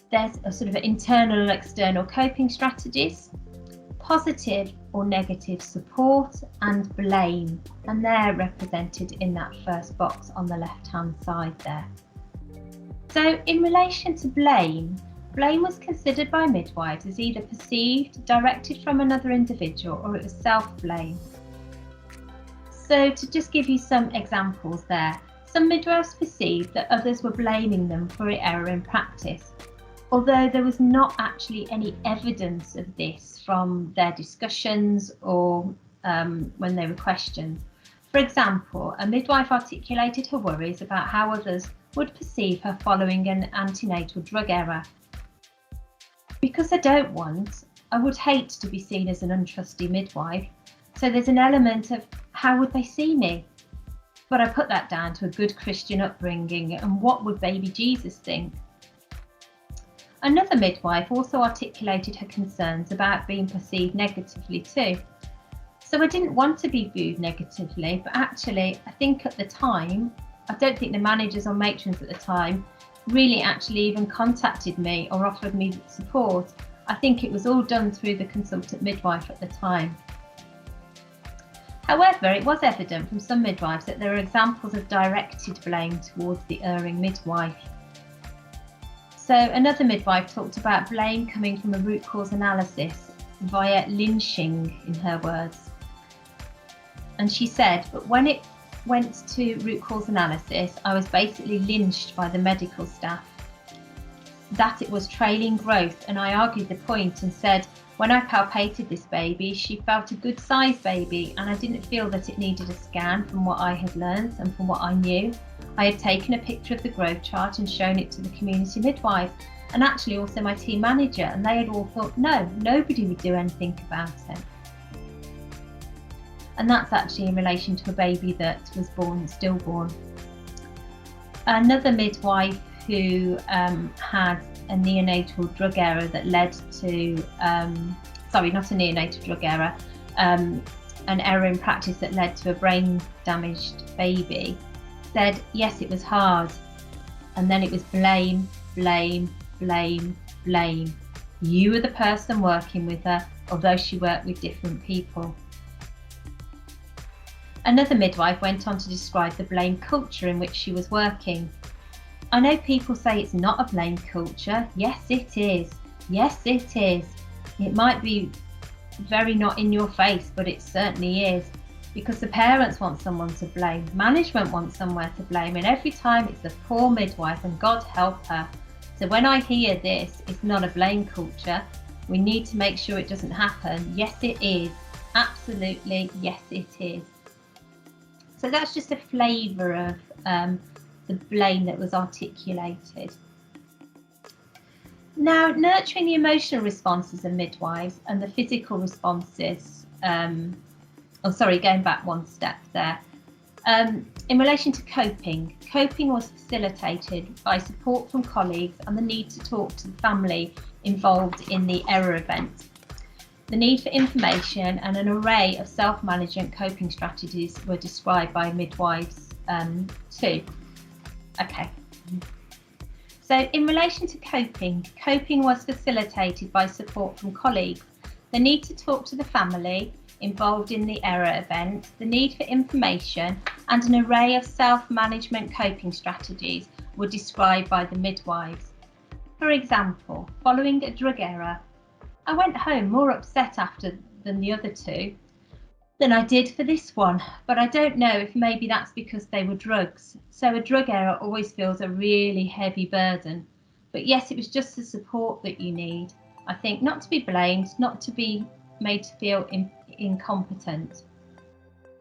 [SPEAKER 6] There's a sort of internal and external coping strategies, positive or negative support, and blame, and they're represented in that first box on the left hand side there. So in relation to blame was considered by midwives as either perceived, directed from another individual, or it was self-blame. So to just give you some examples there, some midwives perceived that others were blaming them for an error in practice, although there was not actually any evidence of this from their discussions or when they were questioned. For example, a midwife articulated her worries about how others would perceive her following an antenatal drug error. Because I would hate to be seen as an untrusty midwife, so there's an element of how would they see me? But I put that down to a good Christian upbringing and what would baby Jesus think? Another midwife also articulated her concerns about being perceived negatively too. So I didn't want to be viewed negatively, but actually I think at the time, I don't think the managers or matrons at the time really actually even contacted me or offered me support. I think it was all done through the consultant midwife at the time. However, it was evident from some midwives that there are examples of directed blame towards the erring midwife. So another midwife talked about blame coming from a root cause analysis via lynching, in her words. And she said, but when it went to root cause analysis, I was basically lynched by the medical staff, that it was trailing growth. And I argued the point and said, when I palpated this baby, she felt a good size baby, and I didn't feel that it needed a scan from what I had learned and from what I knew. I had taken a picture of the growth chart and shown it to the community midwife, and actually also my team manager, and they had all thought, no, nobody would do anything about it. And that's actually in relation to a baby that was born, stillborn. Another midwife who had a neonatal drug error that led to, sorry, not a neonatal drug error, an error in practice that led to a brain damaged baby, said, yes, it was hard. And then it was blame, blame, blame, blame. You were the person working with her, although she worked with different people. Another midwife went on to describe the blame culture in which she was working. I know people say it's not a blame culture. Yes, it is. Yes, it is. It might be very not in your face, but it certainly is. Because the parents want someone to blame. Management wants somewhere to blame. And every time it's the poor midwife, and God help her. So when I hear this, it's not a blame culture. We need to make sure it doesn't happen. Yes, it is. Absolutely, yes, it is. So that's just a flavour of the blame that was articulated. Now, nurturing the emotional responses of midwives and the physical responses, going back one step there. In relation to coping was facilitated by support from colleagues and the need to talk to the family involved in the error event. The need for information and an array of self-management coping strategies were described by midwives too. Okay. So in relation to coping was facilitated by support from colleagues. The need to talk to the family involved in the error event, the need for information, and an array of self-management coping strategies were described by the midwives. For example, following a drug error, I went home more upset after than the other two than I did for this one, but I don't know if maybe that's because they were drugs. So a drug error always feels a really heavy burden. But yes, it was just the support that you need. I think not to be blamed, not to be made to feel incompetent.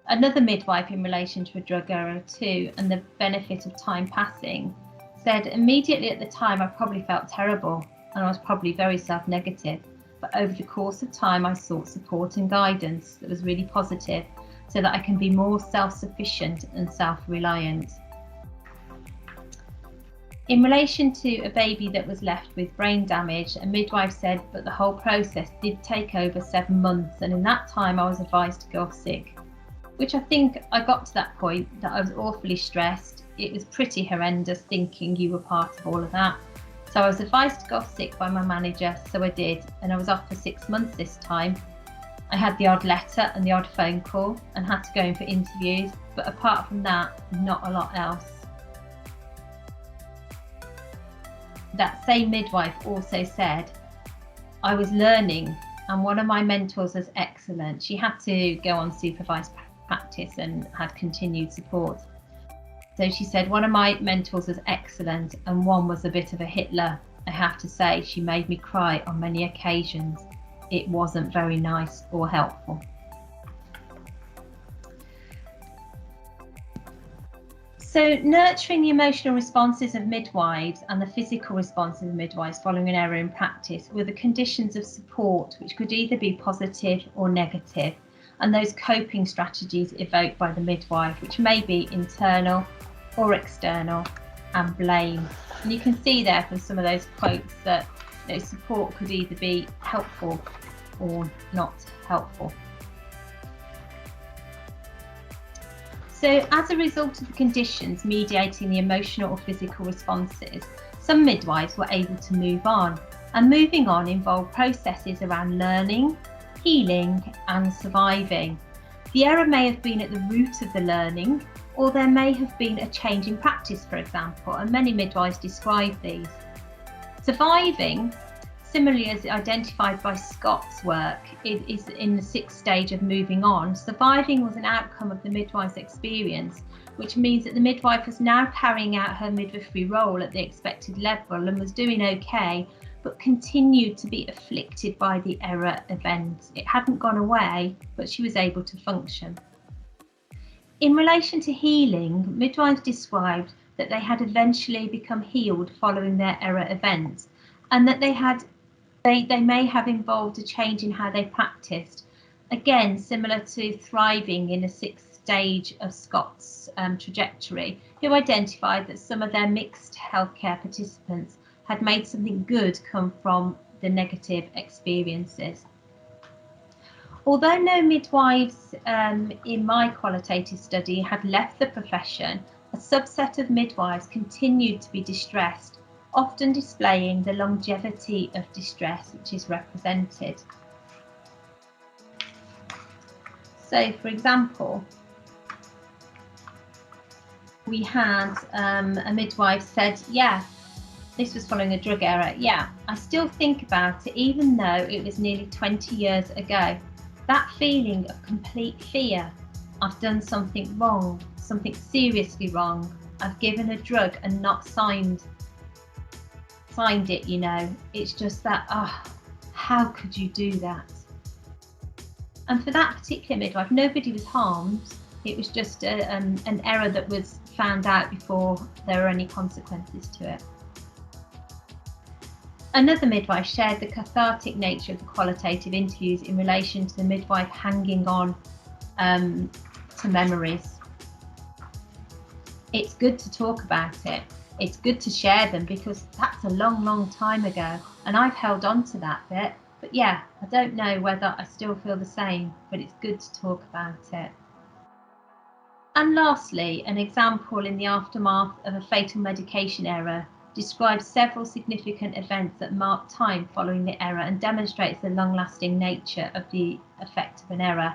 [SPEAKER 6] Another midwife in relation to a drug error too, and the benefit of time passing, said immediately at the time I probably felt terrible and I was probably very self-negative. But over the course of time, I sought support and guidance that was really positive so that I can be more self-sufficient and self-reliant. In relation to a baby that was left with brain damage, a midwife said, but the whole process did take over 7 months. And in that time, I was advised to go off sick, which I think I got to that point that I was awfully stressed. It was pretty horrendous thinking you were part of all of that. So I was advised to go off sick by my manager, so I did, and I was off for 6 months this time. I had the odd letter and the odd phone call and had to go in for interviews, but apart from that, not a lot else. That same midwife also said, I was learning and one of my mentors was excellent. She had to go on supervised practice and had continued support. So she said, one of my mentors was excellent and one was a bit of a Hitler. I have to say, she made me cry on many occasions. It wasn't very nice or helpful. So nurturing the emotional responses of midwives and the physical responses of midwives following an error in practice were the conditions of support which could either be positive or negative, and those coping strategies evoked by the midwife, which may be internal or external, and blame. And you can see there from some of those quotes that support could either be helpful or not helpful. So as a result of the conditions mediating the emotional or physical responses, Some midwives were able to move on, and moving on involved processes around learning, healing and surviving. The error may have been at the root of the learning, or there may have been a change in practice, for example, and many midwives describe these. Surviving, similarly as identified by Scott's work, it is in the 6th stage of moving on. Surviving was an outcome of the midwife's experience, which means that the midwife was now carrying out her midwifery role at the expected level and was doing okay, but continued to be afflicted by the error event. It hadn't gone away, but she was able to function. In relation to healing, midwives described that they had eventually become healed following their error event, and that they may have involved a change in how they practiced. Again, similar to thriving in a 6th stage of Scott's trajectory, who identified that some of their mixed healthcare participants had made something good come from the negative experiences. Although no midwives in my qualitative study had left the profession, a subset of midwives continued to be distressed, often displaying the longevity of distress which is represented. So, for example, we had a midwife said, yeah, this was following a drug error. Yeah, I still think about it, even though it was nearly 20 years ago. That feeling of complete fear. I've done something wrong, something seriously wrong. I've given a drug and not signed it, you know. It's just that, how could you do that? And for that particular midwife, nobody was harmed. It was just an error that was found out before there were any consequences to it. Another midwife shared the cathartic nature of the qualitative interviews in relation to the midwife hanging on to memories. It's good to talk about it. It's good to share them because that's a long, long time ago, and I've held on to that bit. But yeah, I don't know whether I still feel the same, but it's good to talk about it. And lastly, an example in the aftermath of a fatal medication error describes several significant events that mark time following the error and demonstrates the long-lasting nature of the effect of an error.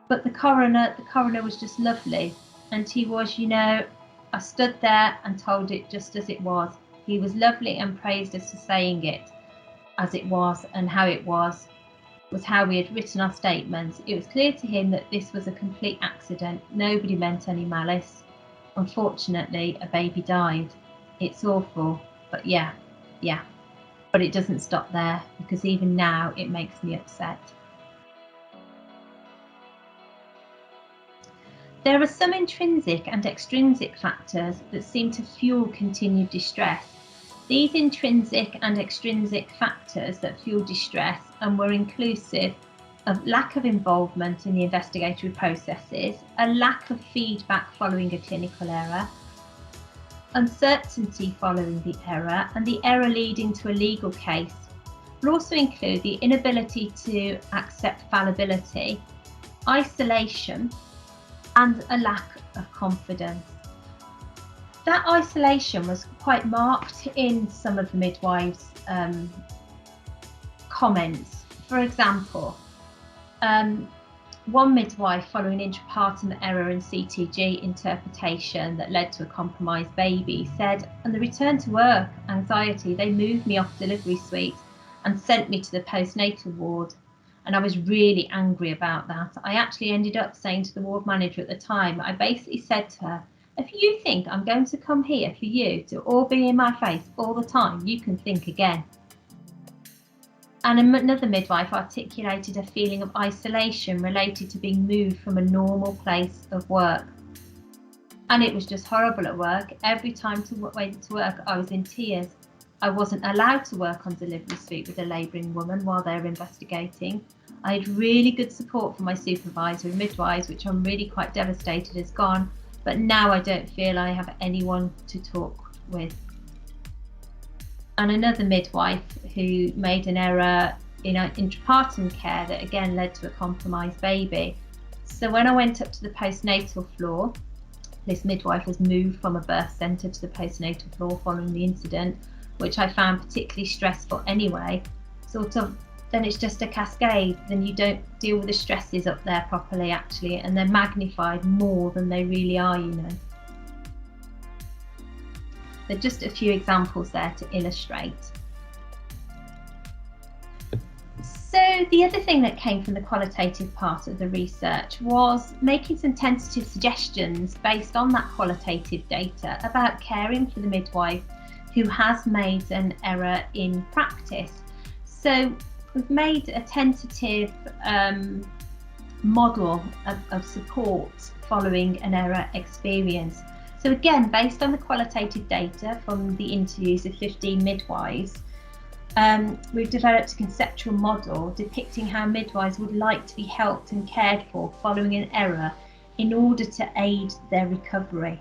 [SPEAKER 6] But the coroner was just lovely, and he was, you know, I stood there and told it just as it was. He was lovely and praised us for saying it as it was, and how it was how we had written our statements. It was clear to him that this was a complete accident. Nobody meant any malice. Unfortunately, a baby died. It's awful, but yeah. But it doesn't stop there, because even now it makes me upset. There are some intrinsic and extrinsic factors that seem to fuel continued distress. These intrinsic and extrinsic factors that fuel distress and were inclusive of lack of involvement in the investigatory processes, a lack of feedback following a clinical error, uncertainty following the error, and the error leading to a legal case. Will also include the inability to accept fallibility, isolation, and a lack of confidence. That isolation was quite marked in some of the midwives' comments. For example, one midwife, following intrapartum error in CTG interpretation that led to a compromised baby, said, on the return to work anxiety, they moved me off delivery suite and sent me to the postnatal ward. And I was really angry about that. I actually ended up saying to the ward manager at the time, I basically said to her, if you think I'm going to come here for you to all be in my face all the time, you can think again. And another midwife articulated a feeling of isolation related to being moved from a normal place of work. And it was just horrible at work. Every time I went to work, I was in tears. I wasn't allowed to work on delivery suite with a labouring woman while they were investigating. I had really good support from my supervisor of midwives, which I'm really quite devastated is gone. But now I don't feel I have anyone to talk with. And another midwife who made an error in intrapartum care that again led to a compromised baby. So when I went up to the postnatal floor, This midwife was moved from a birth centre to the postnatal floor following the incident, which I found particularly stressful anyway. Then it's just a cascade, then you don't deal with the stresses up there properly actually, and they're magnified more than they really are, you know. There are just a few examples there to illustrate. So the other thing that came from the qualitative part of the research was making some tentative suggestions based on that qualitative data about caring for the midwife who has made an error in practice. So we've made a tentative model of support following an error experience. So again, based on the qualitative data from the interviews of 15 midwives, we've developed a conceptual model depicting how midwives would like to be helped and cared for following an error in order to aid their recovery.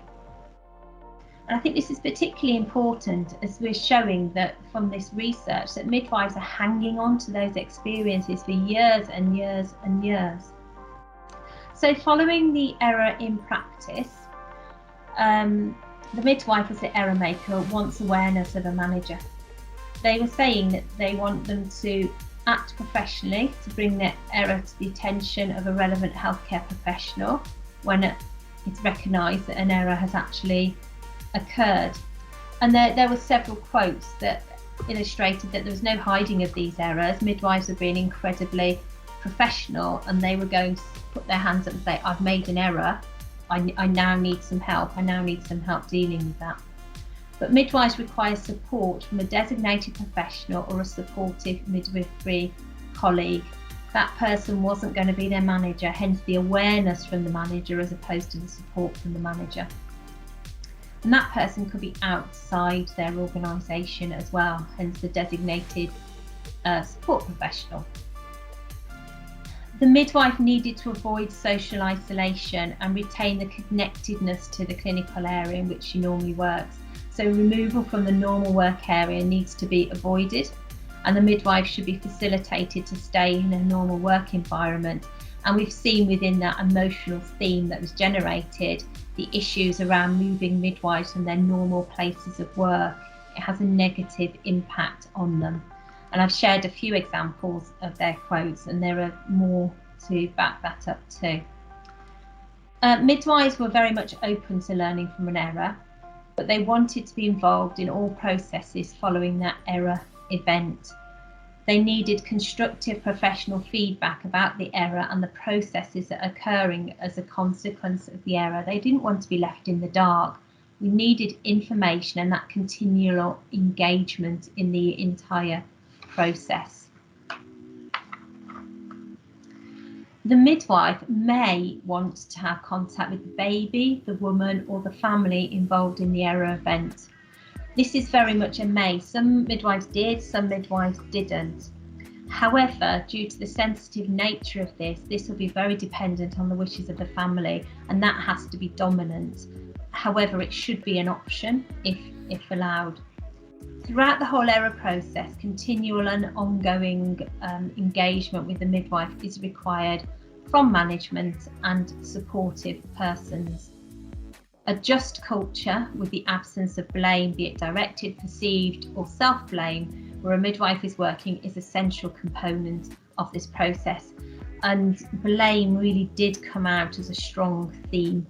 [SPEAKER 6] And I think this is particularly important as we're showing that from this research that midwives are hanging on to those experiences for years and years and years. So following the error in practice, the midwife as the error maker wants awareness of a manager. They were saying that they want them to act professionally to bring their error to the attention of a relevant healthcare professional when it's recognised that an error has actually occurred. And there were several quotes that illustrated that there was no hiding of these errors. Midwives were being incredibly professional and they were going to put their hands up and say, I've made an error, I now need some help, I now need some help dealing with that. But midwives require support from a designated professional or a supportive midwifery colleague. That person wasn't going to be their manager, hence the awareness from the manager as opposed to the support from the manager. And that person could be outside their organisation as well, hence the designated support professional. The midwife needed to avoid social isolation and retain the connectedness to the clinical area in which she normally works. So removal from the normal work area needs to be avoided, and the midwife should be facilitated to stay in a normal work environment. And we've seen within that emotional theme that was generated the issues around moving midwives from their normal places of work. It has a negative impact on them. And I've shared a few examples of their quotes, and there are more to back that up too. Midwives were very much open to learning from an error, but they wanted to be involved in all processes following that error event. They needed constructive professional feedback about the error and the processes that are occurring as a consequence of the error. They didn't want to be left in the dark. We needed information and that continual engagement in the entire process. The midwife may want to have contact with the baby, the woman, or the family involved in the error event. This is very much a may. Some midwives did, some midwives didn't. However, due to the sensitive nature of this will be very dependent on the wishes of the family, and that has to be dominant. However, it should be an option if allowed. Throughout the whole error process, continual and ongoing engagement with the midwife is required from management and supportive persons. A just culture with the absence of blame, be it directed, perceived or self-blame, where a midwife is working, is an essential component of this process. And blame really did come out as a strong theme.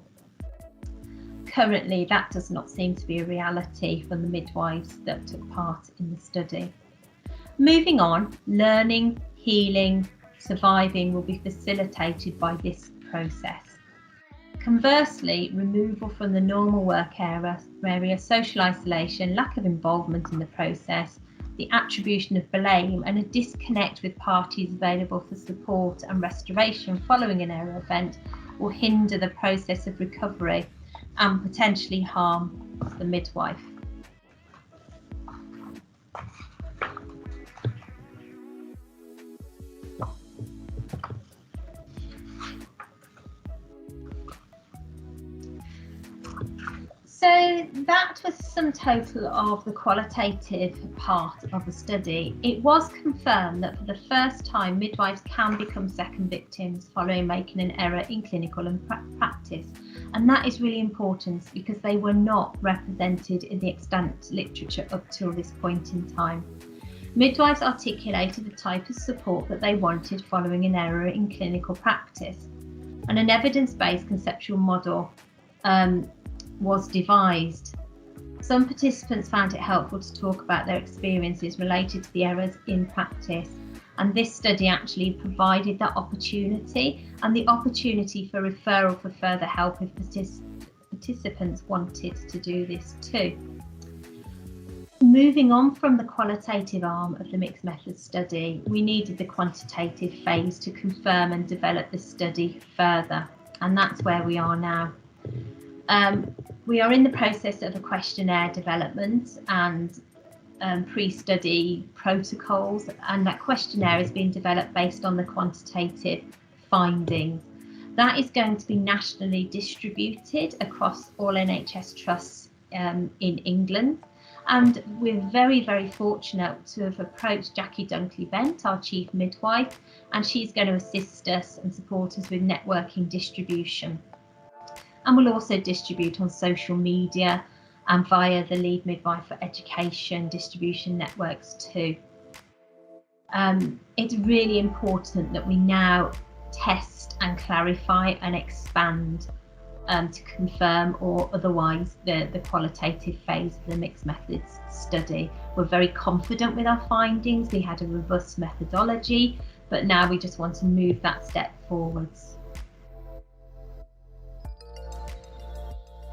[SPEAKER 6] Currently, that does not seem to be a reality for the midwives that took part in the study. Moving on, learning, healing, surviving will be facilitated by this process. Conversely, removal from the normal work area, social isolation, lack of involvement in the process, the attribution of blame and a disconnect with parties available for support and restoration following an error event will hinder the process of recovery and potentially harm the midwife. So that was some total of the qualitative part of the study. It was confirmed that for the first time, midwives can become second victims following making an error in clinical and practice. And that is really important because they were not represented in the extant literature up till this point in time. Midwives articulated the type of support that they wanted following an error in clinical practice. And an evidence-based conceptual model was devised. Some participants found it helpful to talk about their experiences related to the errors in practice, and this study actually provided that opportunity and the opportunity for referral for further help if participants wanted to do this too. Moving on from the qualitative arm of the mixed methods study, we needed the quantitative phase to confirm and develop the study further, and that's where we are now. We are in the process of a questionnaire development and pre-study protocols, and that questionnaire is being developed based on the quantitative findings. That is going to be nationally distributed across all NHS trusts in England. And we're very, very fortunate to have approached Jackie Dunkley-Bent, our chief midwife, and she's going to assist us and support us with networking distribution. And we'll also distribute on social media and via the Lead Midwife for Education distribution networks too. It's really important that we now test and clarify and expand to confirm or otherwise the qualitative phase of the mixed methods study. We're very confident with our findings. We had a robust methodology, but now we just want to move that step forwards.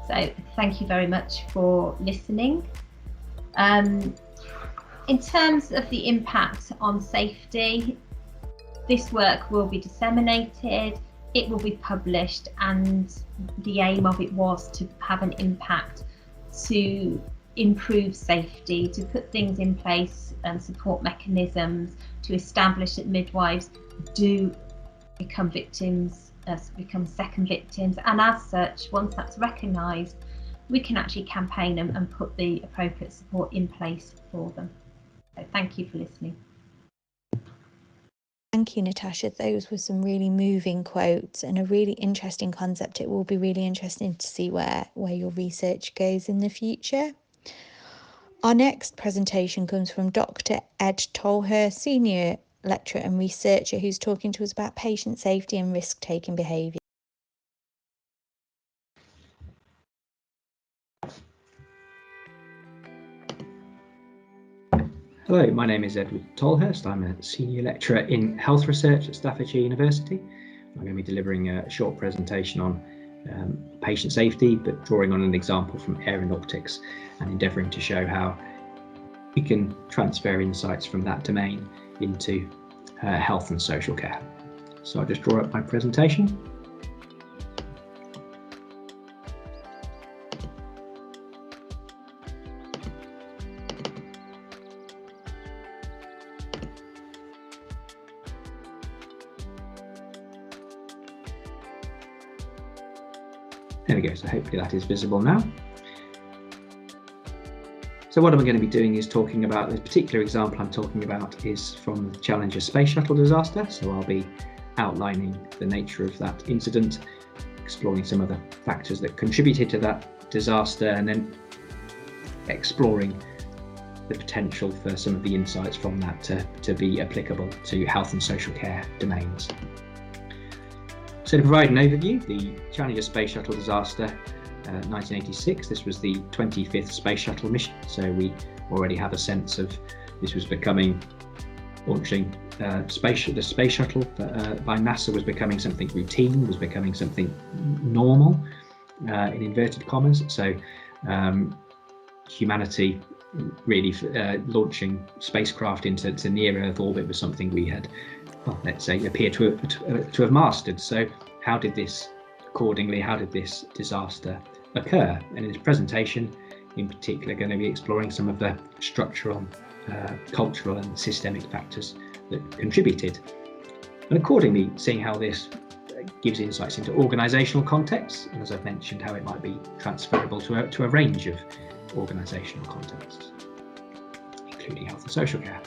[SPEAKER 6] So thank you very much for listening. In terms of the impact on safety, this work will be disseminated, it will be published, and the aim of it was to have an impact to improve safety, to put things in place and support mechanisms to establish that midwives do become victims, become second victims, and as such, once that's recognised, we can actually campaign them and put the appropriate support in place for them. So thank you for listening.
[SPEAKER 4] Thank you, Natasha. Those were some really moving quotes and a really interesting concept. It will be really interesting to see where your research goes in the future. Our next presentation comes from Dr. Ed Tolhurst, Senior Lecturer and Researcher, who's talking to us about patient safety and risk-taking behaviour.
[SPEAKER 7] Hello, my name is Edward Tolhurst. I'm a Senior Lecturer in Health Research at Staffordshire University. I'm going to be delivering a short presentation on patient safety, but drawing on an example from aeronautics and endeavouring to show how we can transfer insights from that domain into health and social care. So I'll just draw up my presentation. There we go, so hopefully that is visible now. So what I'm going to be doing is talking about, this particular example I'm talking about is from the Challenger Space Shuttle disaster. So I'll be outlining the nature of that incident, exploring some of the factors that contributed to that disaster, and then exploring the potential for some of the insights from that to be applicable to health and social care domains. So to provide an overview, the Challenger Space Shuttle disaster, 1986, this was the 25th Space Shuttle mission. So we already have a sense of this was becoming, launching the Space Shuttle by NASA was becoming something routine, was becoming something normal, in inverted commas. So humanity really launching spacecraft into near Earth orbit was something we had, well, let's say, appear to have mastered. So how did this disaster occur? And in this presentation in particular going to be exploring some of the structural, cultural and systemic factors that contributed, and accordingly seeing how this gives insights into organisational contexts, and as I've mentioned, how it might be transferable to a range of organisational contexts, including health and social care.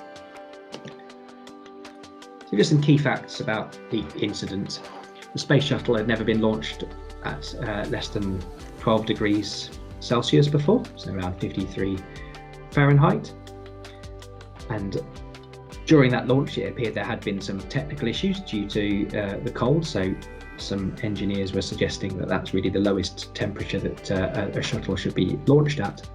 [SPEAKER 7] So just some key facts about the incident. The Space Shuttle had never been launched at less than 12 degrees Celsius before, so around 53 Fahrenheit. And during that launch, it appeared there had been some technical issues due to the cold. So some engineers were suggesting that that's really the lowest temperature that a shuttle should be launched at.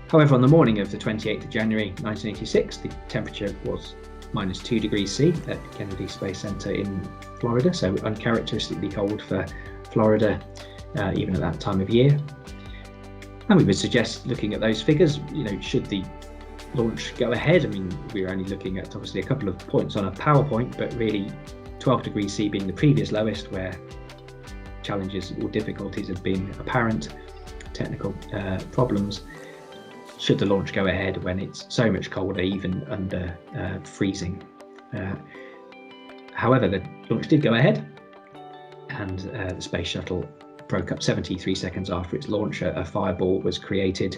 [SPEAKER 7] However, on the morning of the 28th of January 1986, the temperature was -2 degrees C at Kennedy Space Center in Florida, so uncharacteristically cold for Florida, even at that time of year. And we would suggest, looking at those figures, should the launch go ahead? I mean, we're only looking at obviously a couple of points on a PowerPoint, but really 12 degrees C being the previous lowest, where challenges or difficulties have been apparent, technical problems. Should the launch go ahead when it's so much colder, even under freezing? However, the launch did go ahead, and the Space Shuttle broke up 73 seconds after its launch. A fireball was created,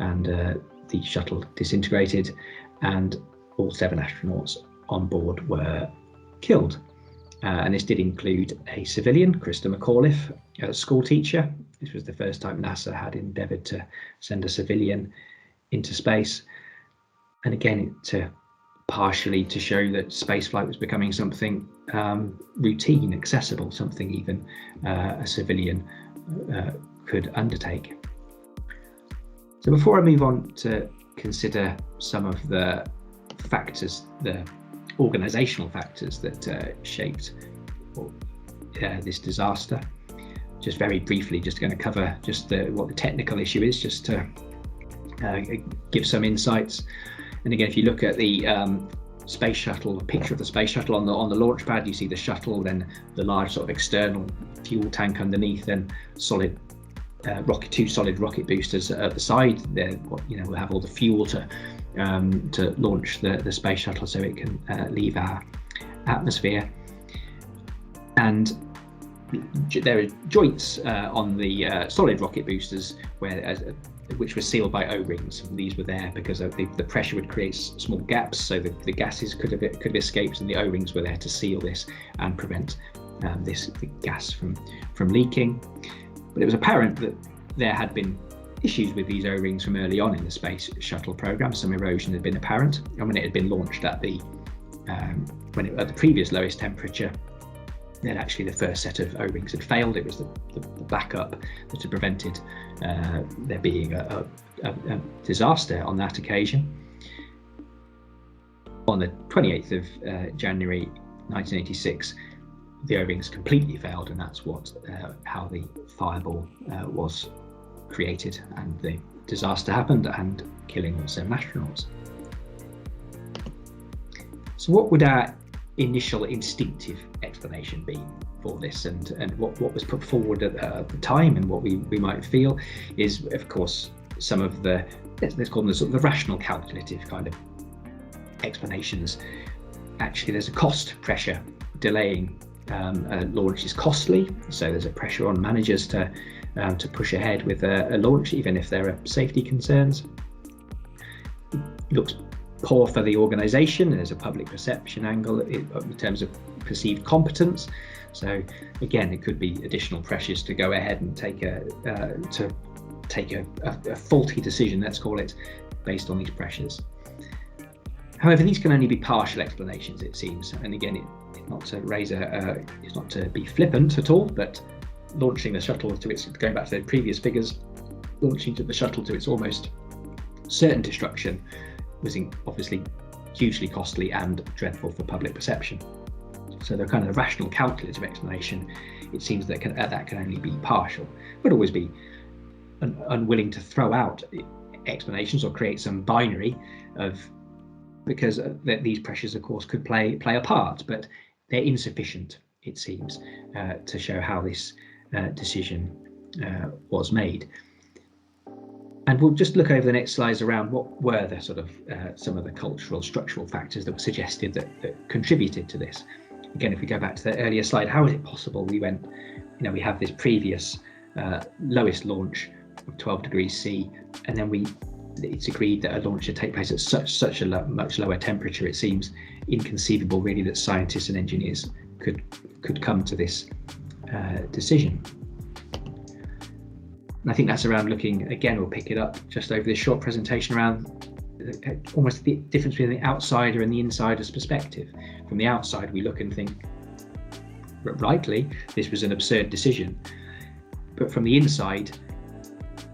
[SPEAKER 7] and the shuttle disintegrated, and all 7 astronauts on board were killed. And this did include a civilian, Krista McAuliffe, a school teacher. This was the first time NASA had endeavoured to send a civilian into space. And again, partially to show that spaceflight was becoming something routine, accessible, something even a civilian could undertake. So before I move on to consider some of the factors, the organisational factors that shaped this disaster, just very briefly, just going to cover just what the technical issue is, just to give some insights. And again, if you look at the Space Shuttle, a picture of the Space Shuttle on the launch pad, you see the shuttle, then the large sort of external fuel tank underneath, then two solid rocket boosters at the side. There, we'll have all the fuel to launch the Space Shuttle so it can leave our atmosphere. And there are joints on the solid rocket boosters which were sealed by O-rings. These were there because of the pressure would create small gaps, so that the gases could have escaped, and the O-rings were there to seal this and prevent the gas from leaking. But it was apparent that there had been issues with these O-rings from early on in the Space Shuttle program. Some erosion had been apparent, and when it had been launched at the previous lowest temperature, then actually the first set of O-rings had failed. It was the backup that had prevented there being a disaster on that occasion. On the 28th of January 1986, the O-rings completely failed, and that's how the fireball was created, and the disaster happened, and killing all 7 astronauts. So what would our initial instinctive explanation be for this, and what was put forward at the time, and what we might feel is, of course, some of the, let's call them the sort of the rational calculative kind of explanations. Actually, there's a cost pressure. Delaying a launch is costly, so there's a pressure on managers to push ahead with a launch, even if there are safety concerns. It looks poor for the organisation. There's a public perception angle in terms of perceived competence. So again, it could be additional pressures to go ahead and take a faulty decision, let's call it, based on these pressures. However, these can only be partial explanations, it seems. And again, it's not to be flippant at all, but launching the shuttle to its, going back to the previous figures, launching the shuttle to its almost certain destruction was obviously hugely costly and dreadful for public perception. So the kind of rational calculative explanation, it seems that can only be partial, but always be unwilling to throw out explanations or create some binary because these pressures, of course, could play a part, but they're insufficient, it seems, to show how this decision was made. And we'll just look over the next slides around what were the sort of some of the cultural structural factors that were suggested that contributed to this. again, if we go back to the earlier slide, how is it possible we went, we have this previous lowest launch of 12 degrees C, and then it's agreed that a launch should take place at such a much lower temperature. It seems inconceivable, really, that scientists and engineers could come to this decision. And I think that's around looking, again, we'll pick it up just over this short presentation, around almost the difference between the outsider and the insider's perspective. From the outside, we look and think, rightly, this was an absurd decision. But from the inside,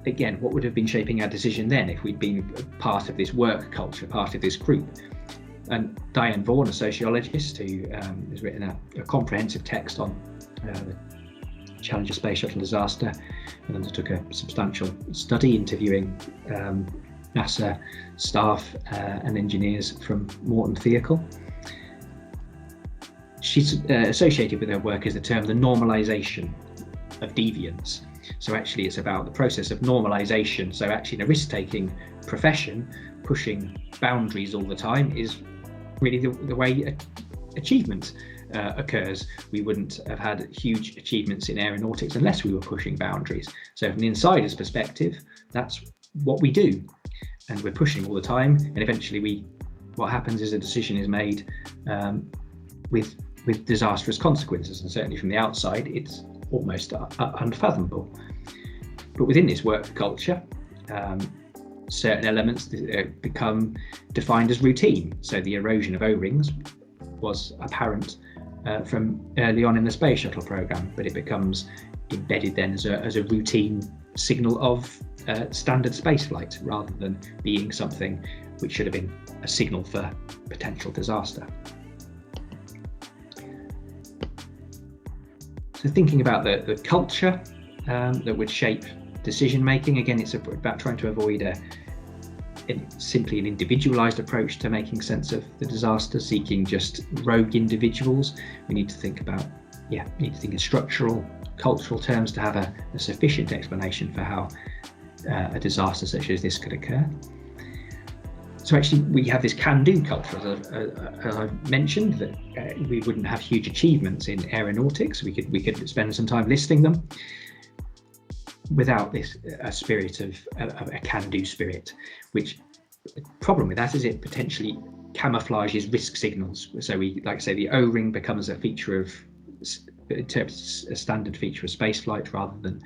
[SPEAKER 7] again, what would have been shaping our decision then if we'd been part of this work culture, part of this group? And Diane Vaughan, a sociologist who has written a comprehensive text on the Challenger Space Shuttle disaster, and undertook a substantial study interviewing NASA staff and engineers from Morton Vehicle. She's associated with her work as the term the normalization of deviance. So actually it's about the process of normalization. So actually in a risk-taking profession, pushing boundaries all the time is really the way achievement occurs. We wouldn't have had huge achievements in aeronautics unless we were pushing boundaries. So from an insider's perspective, that's what we do, and we're pushing all the time, and eventually what happens is a decision is made with disastrous consequences, and certainly from the outside it's almost unfathomable. But within this work culture, certain elements become defined as routine. So the erosion of O-rings was apparent from early on in the space shuttle program, but it becomes embedded then as a routine signal of standard spaceflight, rather than being something which should have been a signal for potential disaster. So thinking about the culture that would shape decision making, again, it's about trying to avoid simply an individualized approach to making sense of the disaster, seeking just rogue individuals. We need to think about, in structural, cultural terms to have a sufficient explanation for how a disaster such as this could occur. So actually we have this can-do culture, as I've mentioned, that we wouldn't have huge achievements in aeronautics. We could spend some time listing them without this spirit of a can-do spirit, which the problem with that is it potentially camouflages risk signals. So we, like say, the O-ring becomes a feature of, a standard feature of spaceflight, rather than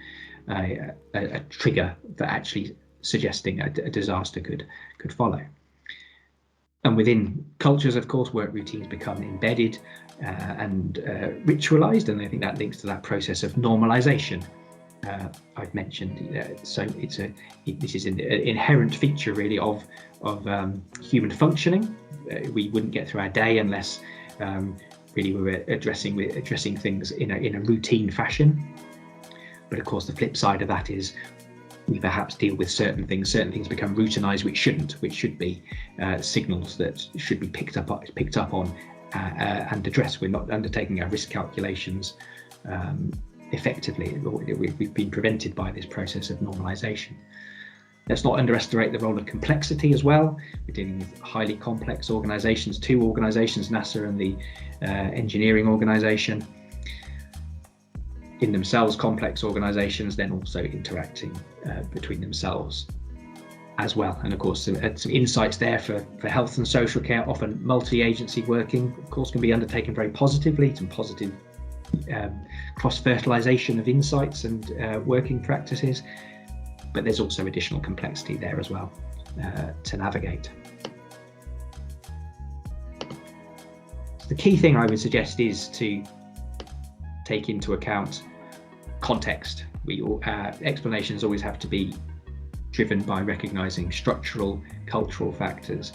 [SPEAKER 7] a trigger for actually suggesting a disaster could follow. And within cultures, of course, work routines become embedded and ritualized, and I think that links to that process of normalization I've mentioned. So this is an inherent feature really of human functioning. We wouldn't get through our day unless really we were addressing things in a routine fashion. But of course, the flip side of that is we perhaps deal with certain things become routinized, which should be signals that should be picked up on and addressed. We're not undertaking our risk calculations effectively. We've been prevented by this process of normalization. Let's not underestimate the role of complexity as well. We're dealing with highly complex organizations, two organizations, NASA and the engineering organization. In themselves complex organizations, then also interacting between themselves as well. And of course, some insights there for health and social care, often multi-agency working, of course, can be undertaken very positively, some positive cross-fertilization of insights and working practices. But there's also additional complexity there as well to navigate. The key thing I would suggest is to take into account context. Explanations always have to be driven by recognizing structural, cultural factors.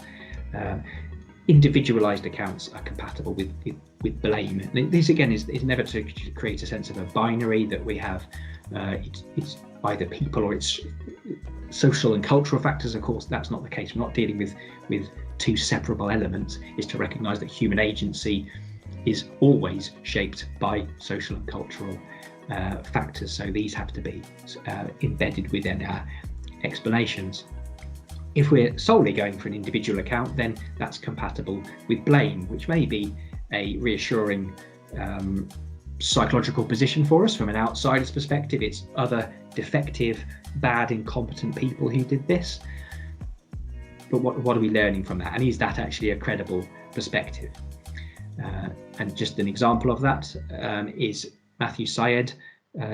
[SPEAKER 7] Individualized accounts are compatible with blame. This again is never to create a sense of a binary that we have. It's either people or it's social and cultural factors. Of course, that's not the case. We're not dealing with two separable elements. It's to recognize that human agency is always shaped by social and cultural factors. So these have to be embedded within our explanations. If we're solely going for an individual account, then that's compatible with blame, which may be a reassuring psychological position for us from an outsider's perspective. It's other defective, bad, incompetent people who did this. But what are we learning from that? And is that actually a credible perspective? And just an example of that is Matthew Syed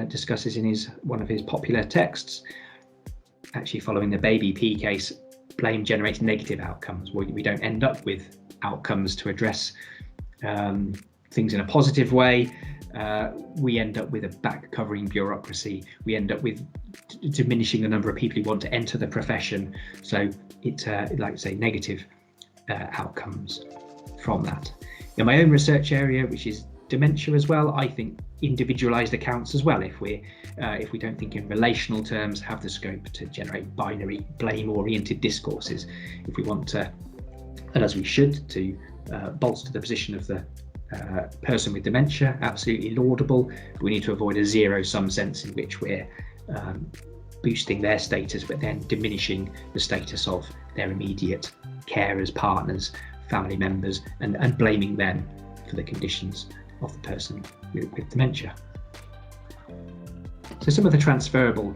[SPEAKER 7] discusses in one of his popular texts, actually following the baby P case, blame generates negative outcomes. We don't end up with outcomes to address things in a positive way. We end up with a back covering bureaucracy. We end up with diminishing the number of people who want to enter the profession. So it's like I say, negative outcomes from that. In my own research area, which is dementia as well, I think individualized accounts as well, if we don't think in relational terms, have the scope to generate binary blame-oriented discourses. If we want to, and as we should, to bolster the position of the person with dementia, absolutely laudable. But we need to avoid a zero-sum sense in which we're boosting their status, but then diminishing the status of their immediate carers, partners, family members, and blaming them for the conditions of the person with dementia. So some of the transferable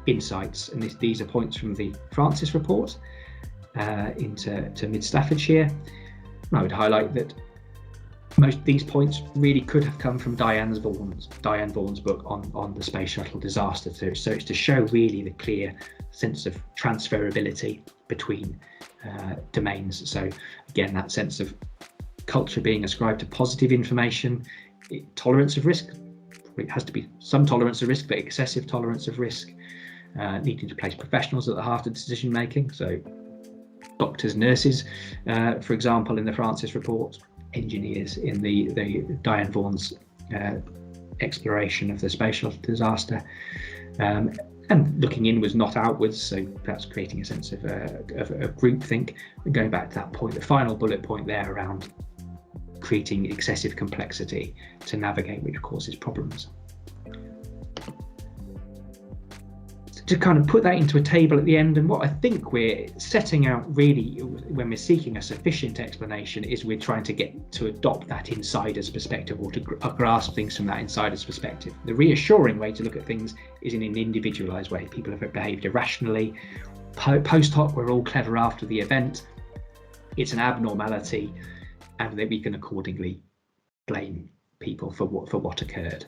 [SPEAKER 7] insights, and these are points from the Francis report into Mid Staffordshire. I would highlight that most of these points really could have come from Diane Vaughan's book on the space shuttle disaster. So it's to show really the clear sense of transferability between domains. So again, that sense of culture being ascribed to positive information, tolerance of risk. It has to be some tolerance of risk, but excessive tolerance of risk. Needing to place professionals at the heart of decision making. So doctors, nurses, for example, in the Francis report, engineers in the Diane Vaughan's exploration of the space shuttle disaster, and looking inwards, not outwards. So perhaps creating a sense of groupthink. And going back to that point, the final bullet point there around creating excessive complexity to navigate, which causes problems. To kind of put that into a table at the end, and what I think we're setting out really when we're seeking a sufficient explanation is we're trying to get to adopt that insider's perspective, or to grasp things from that insider's perspective. The reassuring way to look at things is in an individualized way. People have behaved irrationally. Post hoc, we're all clever after the event. It's an abnormality, and that we can accordingly blame people for what occurred.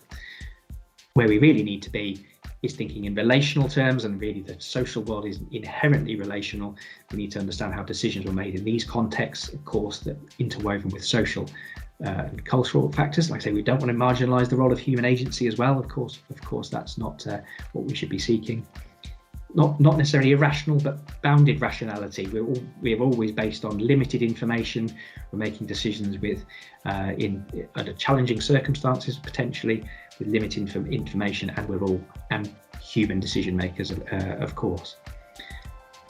[SPEAKER 7] Where we really need to be is thinking in relational terms, and really the social world is inherently relational. We need to understand how decisions were made in these contexts, of course, that interwoven with social and cultural factors. Like I say, we don't want to marginalise the role of human agency as well. Of course, that's not what we should be seeking. Not necessarily irrational, but bounded rationality. We're always based on limited information. We're making decisions with under challenging circumstances, potentially with limited information, and we're all human decision makers, of course.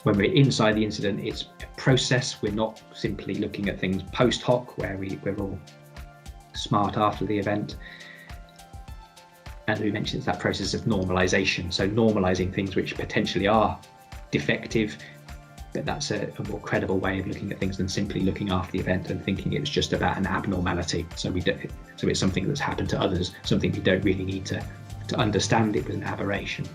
[SPEAKER 7] When we're inside the incident, it's a process. We're not simply looking at things post hoc, where we're all smart after the event. As we mentioned, it's that process of normalization. So normalizing things which potentially are defective, but that's a more credible way of looking at things than simply looking after the event and thinking it's just about an abnormality. So it's something that's happened to others, something we don't really need to understand it was an aberration.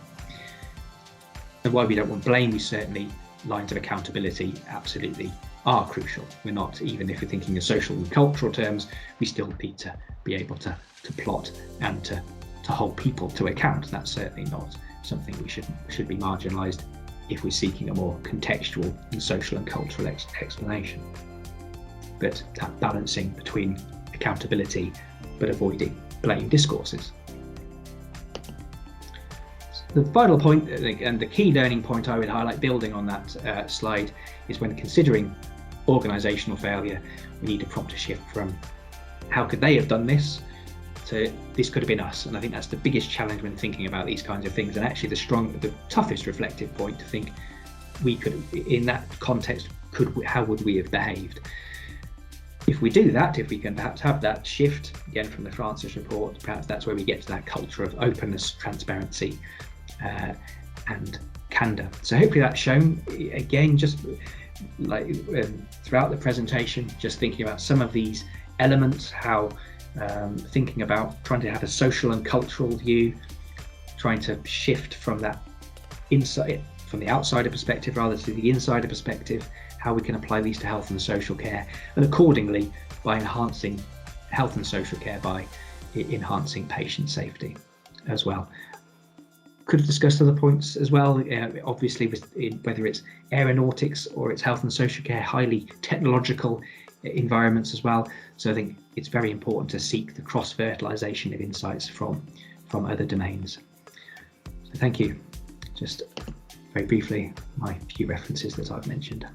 [SPEAKER 7] And why we don't want blame, we certainly, lines of accountability absolutely are crucial. We're not, even if we're thinking in social and cultural terms, we still need to be able to plot and to hold people to account. That's certainly not something we should be marginalised if we're seeking a more contextual and social and cultural explanation. But that balancing between accountability but avoiding blame discourses. The final point, and the key learning point I would highlight, building on that slide, is when considering organisational failure, we need to prompt a shift from how could they have done this to this could have been us. And I think that's the biggest challenge when thinking about these kinds of things, and actually the toughest reflective point to think we could, in that context, how would we have behaved? If we do that, if we can perhaps have that shift, again from the Francis report, perhaps that's where we get to that culture of openness, transparency, and candour. So hopefully that's shown, again, just like throughout the presentation, just thinking about some of these elements, how thinking about trying to have a social and cultural view, trying to shift from that from the outsider perspective rather to the insider perspective, how we can apply these to health and social care, and accordingly by enhancing health and social care by enhancing patient safety as well. Could have discussed other points as well, obviously whether it's aeronautics or it's health and social care, highly technological environments as well. So I think it's very important to seek the cross-fertilization of insights from other domains. So thank you. Just very briefly, my few references that I've mentioned.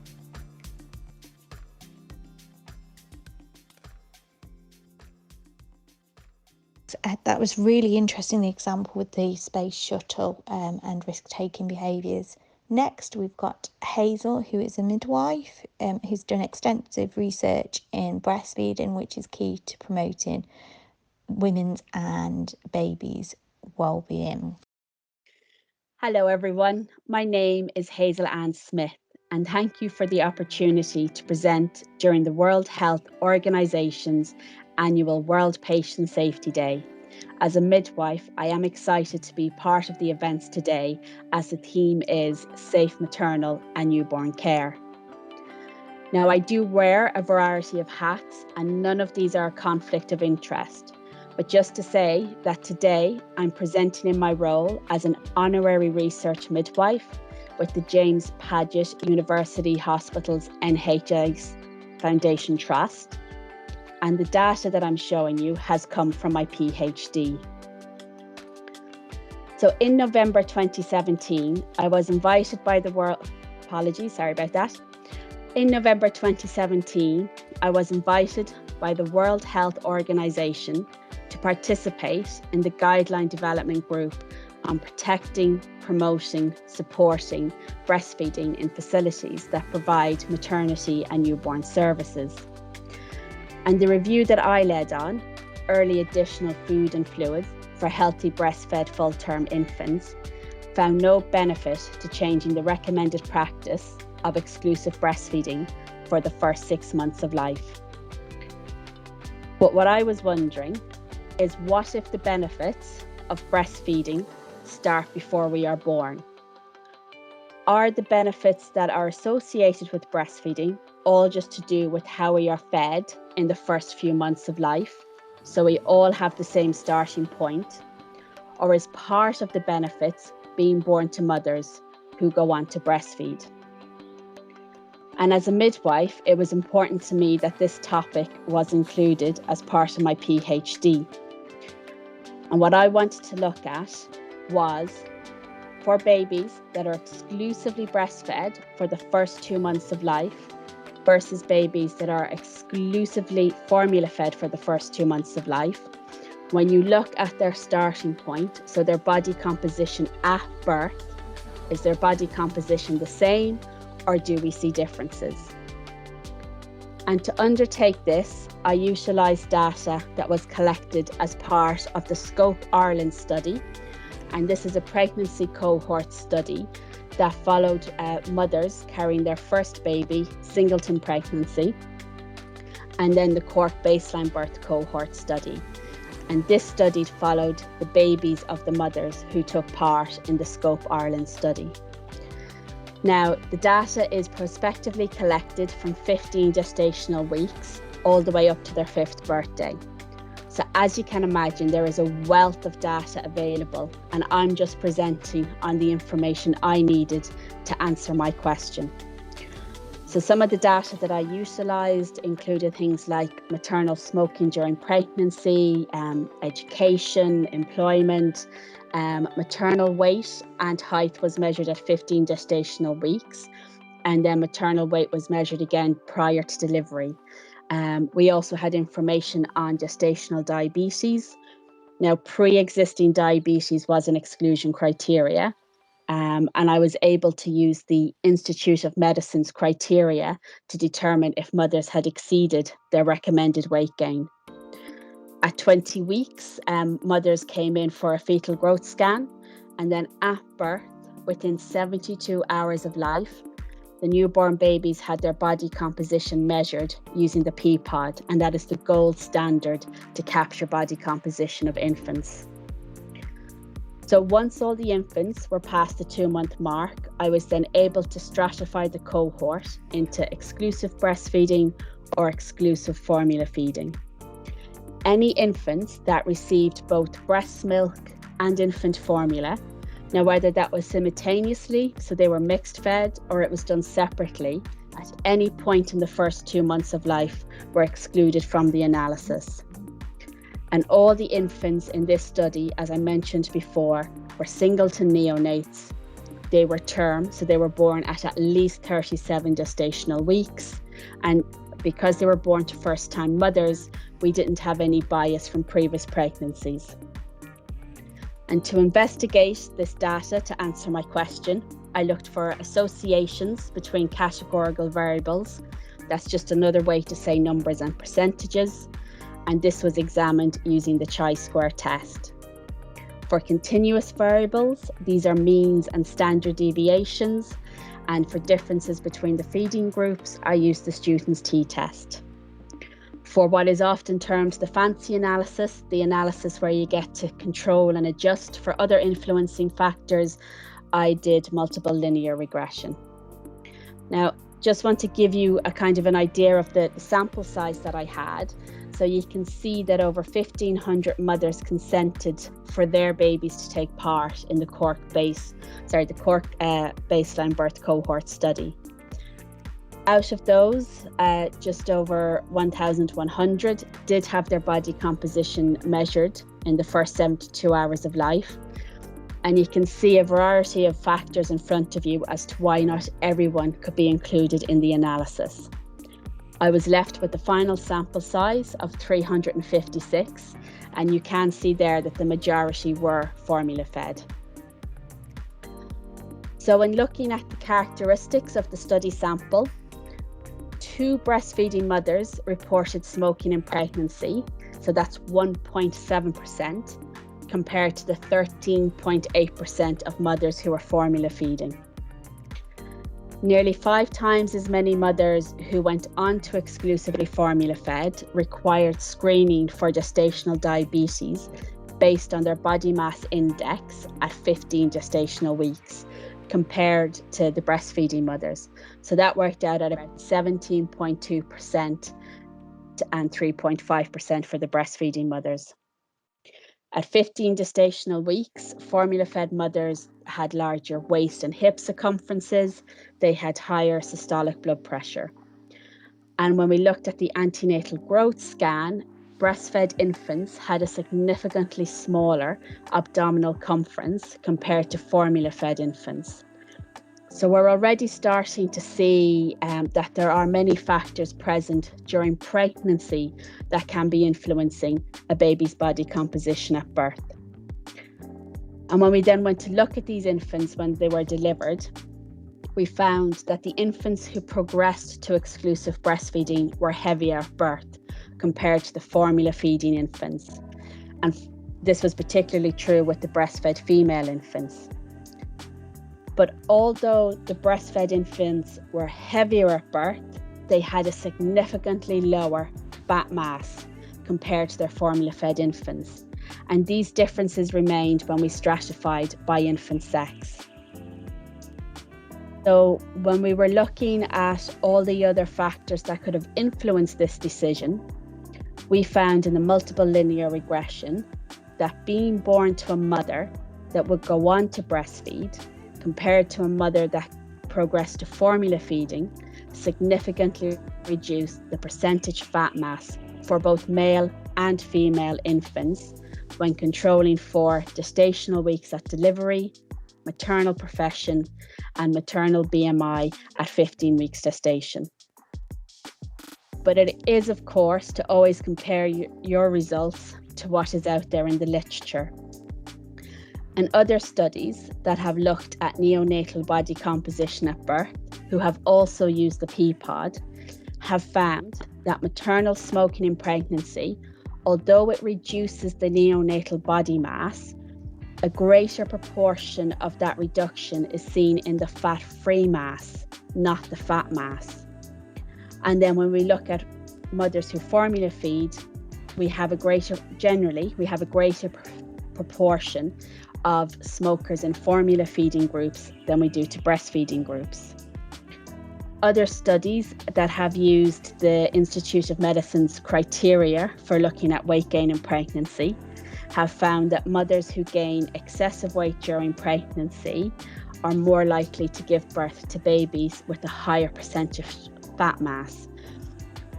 [SPEAKER 4] That was really interesting, the example with the space shuttle and risk-taking behaviours. Next, we've got Hazel, who is a midwife, who's done extensive research in breastfeeding, which is key to promoting women's and babies' well-being.
[SPEAKER 8] Hello everyone, my name is Hazel Ann Smith, and thank you for the opportunity to present during the World Health Organization's annual World Patient Safety Day. As a midwife, I am excited to be part of the events today, as the theme is safe maternal and newborn care. Now, I do wear a variety of hats, and none of these are a conflict of interest. But just to say that today I'm presenting in my role as an honorary research midwife with the James Paget University Hospital's NHS Foundation Trust. And the data that I'm showing you has come from my PhD. So in November 2017, I was invited by the World, In November 2017, I was invited by the World Health Organization to participate in the guideline development group on protecting, promoting, supporting breastfeeding in facilities that provide maternity and newborn services. And the review that I led on, early additional food and fluids for healthy breastfed full-term infants, found no benefit to changing the recommended practice of exclusive breastfeeding for the first 6 months of life. But what I was wondering is, what if the benefits of breastfeeding start before we are born? Are the benefits that are associated with breastfeeding all just to do with how we are fed in the first few months of life, so we all have the same starting point? Or is part of the benefits being born to mothers who go on to breastfeed? And as a midwife, it was important to me that this topic was included as part of my PhD. And what I wanted to look at was, for babies that are exclusively breastfed for the first 2 months of life versus babies that are exclusively formula fed for the first 2 months of life, when you look at their starting point, so their body composition at birth, is their body composition the same, or do we see differences? And to undertake this, I utilised data that was collected as part of the Scope Ireland study. And this is a pregnancy cohort study that followed mothers carrying their first baby, singleton pregnancy, and then the Cork baseline birth cohort study. And this study followed the babies of the mothers who took part in the Scope Ireland study. Now, the data is prospectively collected from 15 gestational weeks all the way up to their 5th birthday. So as you can imagine, there is a wealth of data available, and I'm just presenting on the information I needed to answer my question. So some of the data that I utilised included things like maternal smoking during pregnancy, education, employment, maternal weight and height was measured at 15 gestational weeks, and then maternal weight was measured again prior to delivery. We also had information on gestational diabetes. Now, pre-existing diabetes was an exclusion criteria, and I was able to use the Institute of Medicine's criteria to determine if mothers had exceeded their recommended weight gain. At 20 weeks, mothers came in for a fetal growth scan, and then at birth, within 72 hours of life, the newborn babies had their body composition measured using the P-POD, and that is the gold standard to capture body composition of infants. So once all the infants were past the 2-month mark, I was then able to stratify the cohort into exclusive breastfeeding or exclusive formula feeding. Any infants that received both breast milk and infant formula, now whether that was simultaneously, so they were mixed fed, or it was done separately, at any point in the first 2 months of life were excluded from the analysis. And all the infants in this study, as I mentioned before, were singleton neonates. They were term, so they were born at least 37 gestational weeks. And because they were born to first-time mothers, we didn't have any bias from previous pregnancies. And to investigate this data to answer my question, I looked for associations between categorical variables. That's just another way to say numbers and percentages. And this was examined using the chi-square test. For continuous variables, these are means and standard deviations. And for differences between the feeding groups, I used the student's t-test. For what is often termed the fancy analysis, the analysis where you get to control and adjust for other influencing factors, I did multiple linear regression. Now, just want to give you a kind of an idea of the sample size that I had. So you can see that over 1,500 mothers consented for their babies to take part in the Cork baseline birth cohort study. Out of those, just over 1,100 did have their body composition measured in the first 72 hours of life. And you can see a variety of factors in front of you as to why not everyone could be included in the analysis. I was left with the final sample size of 356, and you can see there that the majority were formula fed. So in looking at the characteristics of the study sample, 2 breastfeeding mothers reported smoking in pregnancy, so that's 1.7%, compared to the 13.8% of mothers who were formula feeding. Nearly 5 times as many mothers who went on to exclusively formula fed required screening for gestational diabetes based on their body mass index at 15 gestational weeks, compared to the breastfeeding mothers. So that worked out at about 17.2% and 3.5% for the breastfeeding mothers. At 15 gestational weeks, formula-fed mothers had larger waist and hip circumferences. They had higher systolic blood pressure. And when we looked at the antenatal growth scan, breastfed infants had a significantly smaller abdominal circumference compared to formula-fed infants. So we're already starting to see that there are many factors present during pregnancy that can be influencing a baby's body composition at birth. And when we then went to look at these infants when they were delivered, we found that the infants who progressed to exclusive breastfeeding were heavier at birth compared to the formula feeding infants. And this was particularly true with the breastfed female infants. But although the breastfed infants were heavier at birth, they had a significantly lower fat mass compared to their formula-fed infants. And these differences remained when we stratified by infant sex. So when we were looking at all the other factors that could have influenced this decision, we found in the multiple linear regression that being born to a mother that would go on to breastfeed compared to a mother that progressed to formula feeding significantly reduced the percentage fat mass for both male and female infants when controlling for gestational weeks at delivery, maternal profession, and maternal BMI at 15 weeks gestation. But it is, of course, to always compare your results to what is out there in the literature. And other studies that have looked at neonatal body composition at birth, who have also used the P-POD, have found that maternal smoking in pregnancy, although it reduces the neonatal body mass, a greater proportion of that reduction is seen in the fat-free mass, not the fat mass. And then when we look at mothers who formula feed, we have a greater proportion of smokers in formula feeding groups than we do to breastfeeding groups. Other studies that have used the Institute of Medicine's criteria for looking at weight gain in pregnancy have found that mothers who gain excessive weight during pregnancy are more likely to give birth to babies with a higher percentage fat mass.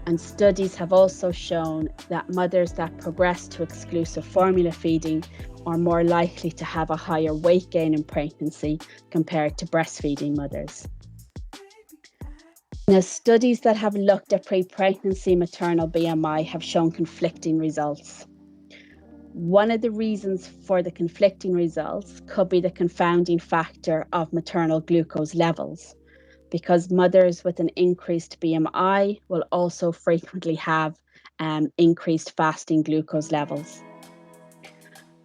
[SPEAKER 8] And studies have also shown that mothers that progress to exclusive formula feeding are more likely to have a higher weight gain in pregnancy compared to breastfeeding mothers. Now, studies that have looked at pre-pregnancy maternal BMI have shown conflicting results. One of the reasons for the conflicting results could be the confounding factor of maternal glucose levels, because mothers with an increased BMI will also frequently have increased fasting glucose levels.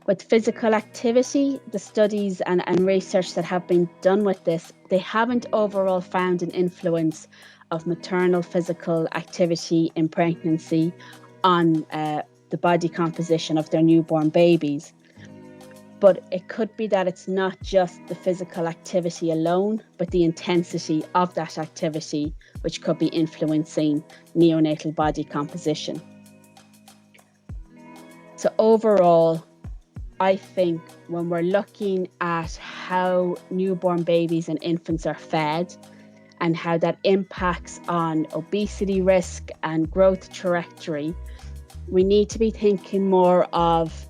[SPEAKER 8] With physical activity, the studies and research that have been done with this, they haven't overall found an influence of maternal physical activity in pregnancy on the body composition of their newborn babies. But it could be that it's not just the physical activity alone, but the intensity of that activity, which could be influencing neonatal body composition. So overall, I think when we're looking at how newborn babies and infants are fed and how that impacts on obesity risk and growth trajectory, we need to be thinking more of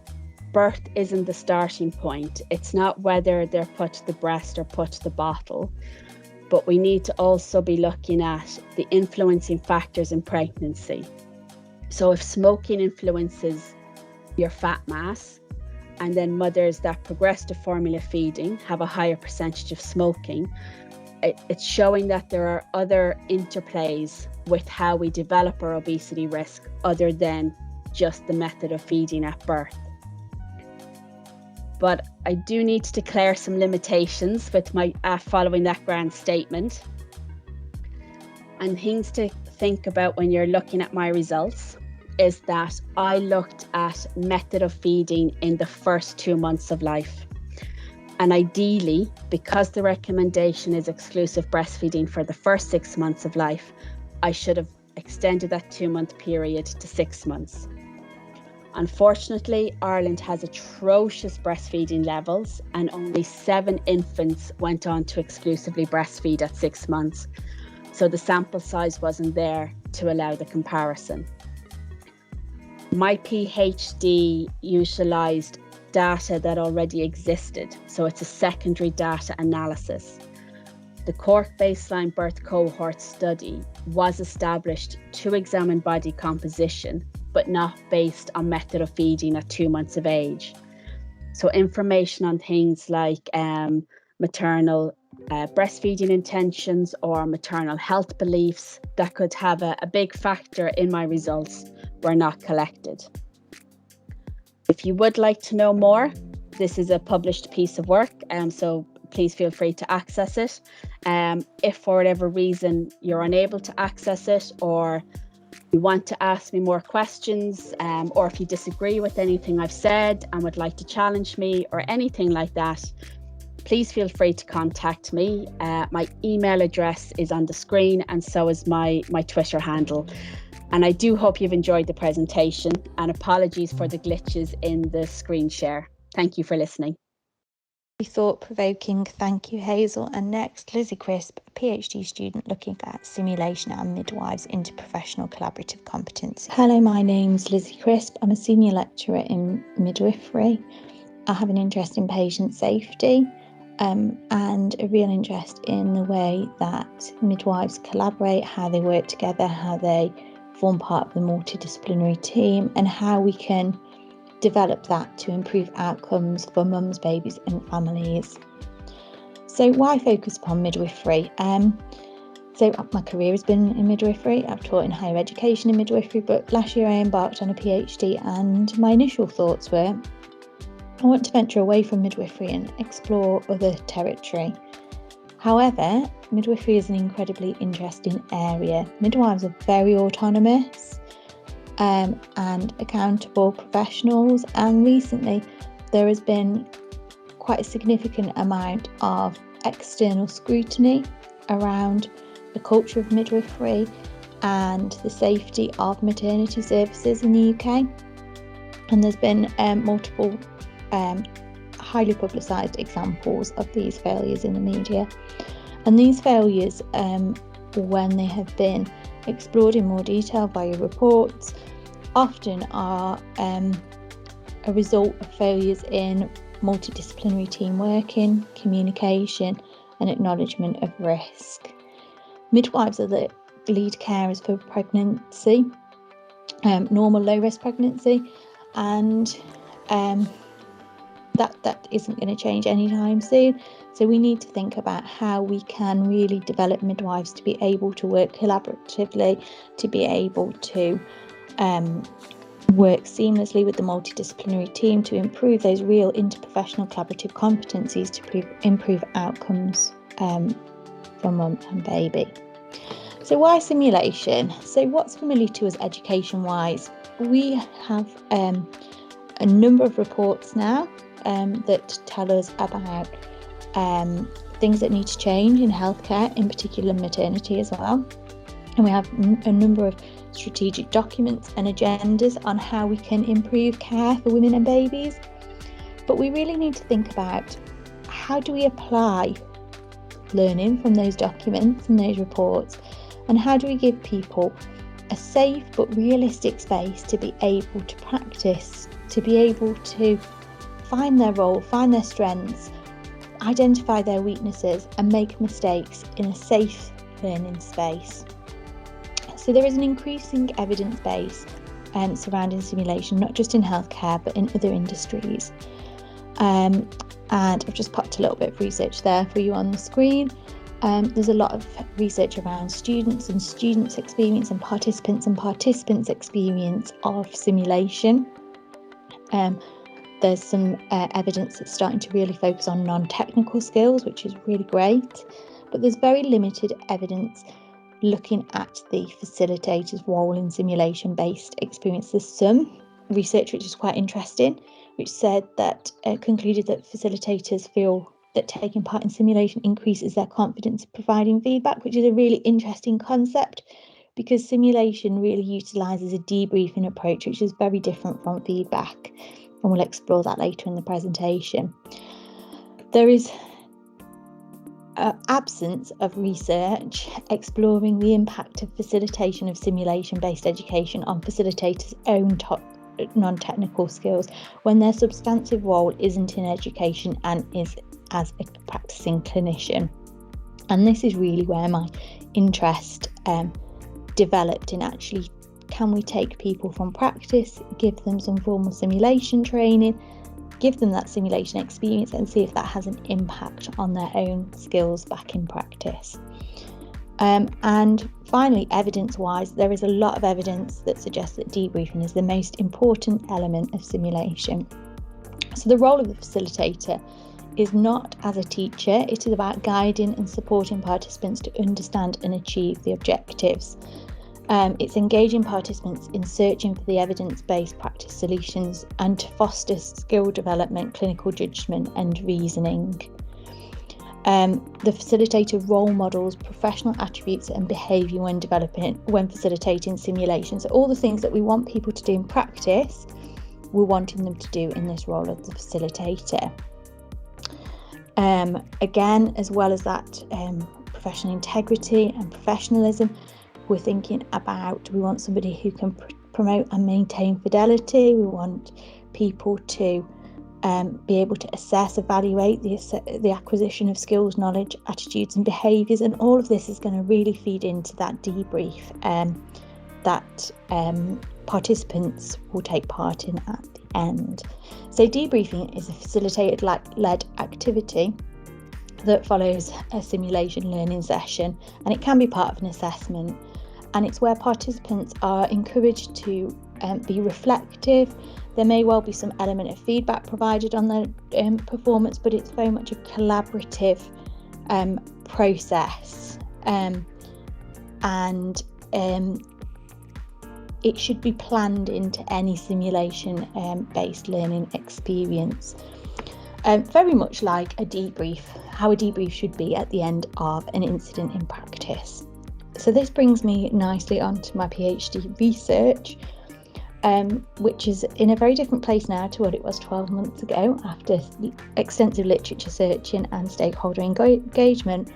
[SPEAKER 8] birth isn't the starting point. It's not whether they're put to the breast or put to the bottle, but we need to also be looking at the influencing factors in pregnancy. So if smoking influences your fat mass, and then mothers that progress to formula feeding have a higher percentage of smoking, it's showing that there are other interplays with how we develop our obesity risk other than just the method of feeding at birth. But I do need to declare some limitations with my following that grand statement. And things to think about when you're looking at my results is that I looked at method of feeding in the first 2 months of life. And ideally, because the recommendation is exclusive breastfeeding for the first 6 months of life, I should have extended that 2-month period to 6 months. Unfortunately, Ireland has atrocious breastfeeding levels and only 7 infants went on to exclusively breastfeed at 6 months. So the sample size wasn't there to allow the comparison. My PhD utilised data that already existed, so it's a secondary data analysis. The Cork baseline birth cohort study was established to examine body composition, but not based on method of feeding at 2 months of age. So information on things like maternal breastfeeding intentions or maternal health beliefs that could have a big factor in my results were not collected. If you would like to know more, this is a published piece of work, so please feel free to access it. If for whatever reason you're unable to access it, or you want to ask me more questions, or if you disagree with anything I've said and would like to challenge me or anything like that, please feel free to contact me. My email address is on the screen, and so is my Twitter handle. And I do hope you've enjoyed the presentation, and apologies for the glitches in the screen share. Thank you for listening.
[SPEAKER 4] Thought-provoking, thank you, Hazel. And next, Lizzie Crisp, a PhD student looking at simulation and midwives into professional collaborative competence. Hello, my name's Lizzie Crisp. I'm a senior lecturer in midwifery. I have an interest in patient safety and a real interest in the way that midwives collaborate, how they work together, how they form part of the multidisciplinary team, and how we can develop that to improve outcomes for mums, babies and families. So why focus upon midwifery? So my career has been in midwifery. I've taught in higher education in midwifery, but last year I embarked on a PhD, and my initial thoughts were, I want to venture away from midwifery and explore other territory. However, midwifery is an incredibly interesting area. Midwives are very autonomous and accountable professionals, and recently there has been quite a significant amount of external scrutiny around the culture of midwifery and the safety of maternity services in the UK. And there's been multiple highly publicised examples of these failures in the media. And these failures, when they have been explored in more detail via reports, often are a result of failures in multidisciplinary team working, communication, and acknowledgement of risk. Midwives are the lead carers for pregnancy, normal low-risk pregnancy, and that isn't going to change anytime soon. So we need to think about how we can really develop midwives to be able to work collaboratively, to be able to work seamlessly with the multidisciplinary team, to improve those real interprofessional collaborative competencies to improve outcomes for mum and baby. So why simulation? So what's familiar to us education-wise? We have a number of reports now that tell us about things that need to change in healthcare, in particular maternity as well. And we have a number of strategic documents and agendas on how we can improve care for women and babies. But we really need to think about how do we apply learning from those documents and those reports, and how do we give people a safe but realistic space to be able to practice, to be able to find their role, find their strengths, identify their weaknesses, and make mistakes in a safe learning space. So there is an increasing evidence base surrounding simulation, not just in healthcare but in other industries. And I've just popped a little bit of research there for you on the screen. There's a lot of research around students and students' experience and participants' experience of simulation. There's some evidence that's starting to really focus on non-technical skills, which is really great, but there's very limited evidence looking at the facilitator's role in simulation-based experience. There's some research which is quite interesting, which said that concluded that facilitators feel that taking part in simulation increases their confidence in providing feedback, which is a really interesting concept, because simulation really utilises a debriefing approach, which is very different from feedback, and we'll explore that later in the presentation. There is absence of research exploring the impact of facilitation of simulation-based education on facilitators' own non-technical skills when their substantive role isn't in education and is as a practicing clinician. And this is really where my interest developed in actually, can we take people from practice, give them some formal simulation training, give them that simulation experience, and see if that has an impact on their own skills back in practice. And finally, evidence-wise, there is a lot of evidence that suggests that debriefing is the most important element of simulation. So the role of the facilitator is not as a teacher, it is about guiding and supporting participants to understand and achieve the objectives. It's engaging participants in searching for the evidence-based practice solutions and to foster skill development, clinical judgment and reasoning. The facilitator role models professional attributes and behaviour when facilitating simulations. So all the things that we want people to do in practice, we're wanting them to do in this role of the facilitator. Again, as well as that professional integrity and professionalism, we're thinking about, we want somebody who can promote and maintain fidelity. We want people to be able to assess, evaluate the acquisition of skills, knowledge, attitudes and behaviours, and all of this is going to really feed into that debrief that participants will take part in at the end. So debriefing is a facilitator-led activity that follows a simulation learning session, and it can be part of an assessment, and it's where participants are encouraged to be reflective There may well be some element of feedback provided on the performance, but it's very much a collaborative process, and it should be planned into any simulation based learning experience. Very much like a debrief, how a debrief should be at the end of an incident in practice. So this brings me nicely onto my PhD research, which is in a very different place now to what it was 12 months ago after extensive literature searching and stakeholder engagement.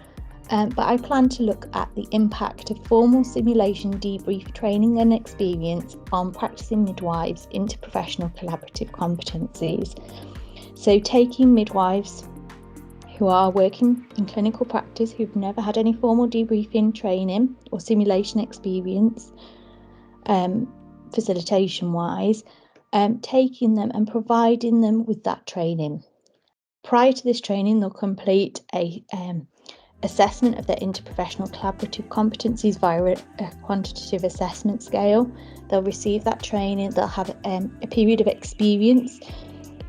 [SPEAKER 4] But I plan to look at the impact of formal simulation debrief training and experience on practicing midwives into professional collaborative competencies. So taking midwives who are working in clinical practice, who've never had any formal debriefing training or simulation experience, facilitation wise, taking them and providing them with that training. Prior to this training, they'll complete a assessment of their interprofessional collaborative competencies via a quantitative assessment scale. They'll receive that training, they'll have a period of experience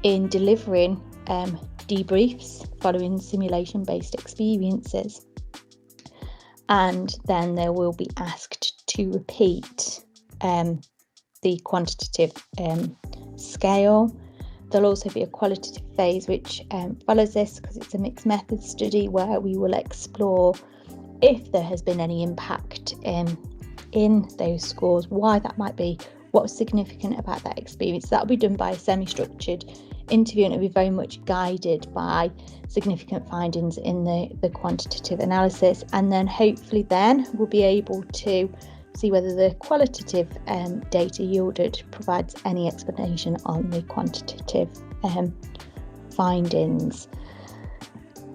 [SPEAKER 4] in delivering debriefs following simulation based experiences, and then they will be asked to repeat the quantitative scale. There'll also be a qualitative phase which follows this, because it's a mixed method study where we will explore if there has been any impact in those scores, why that might be, what's significant about that experience. That'll be done by a semi-structured interview, and it'll be very much guided by significant findings in the quantitative analysis, and then hopefully then we'll be able to see whether the qualitative data yielded provides any explanation on the quantitative findings.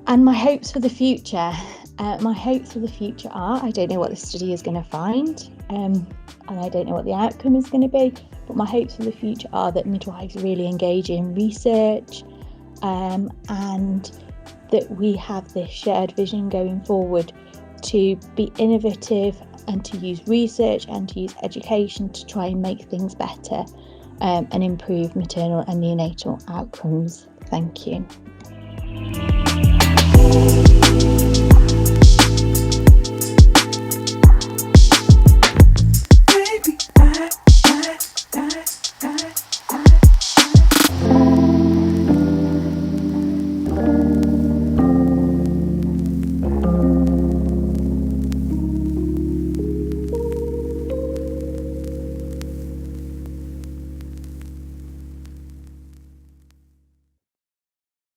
[SPEAKER 4] And my hopes for the future are, I don't know what the study is going to find, and I don't know what the outcome is going to be, but my hopes for the future are that midwives really engage in research, and that we have this shared vision going forward to be innovative and to use research and to use education to try and make things better, and improve maternal and neonatal outcomes. Thank you.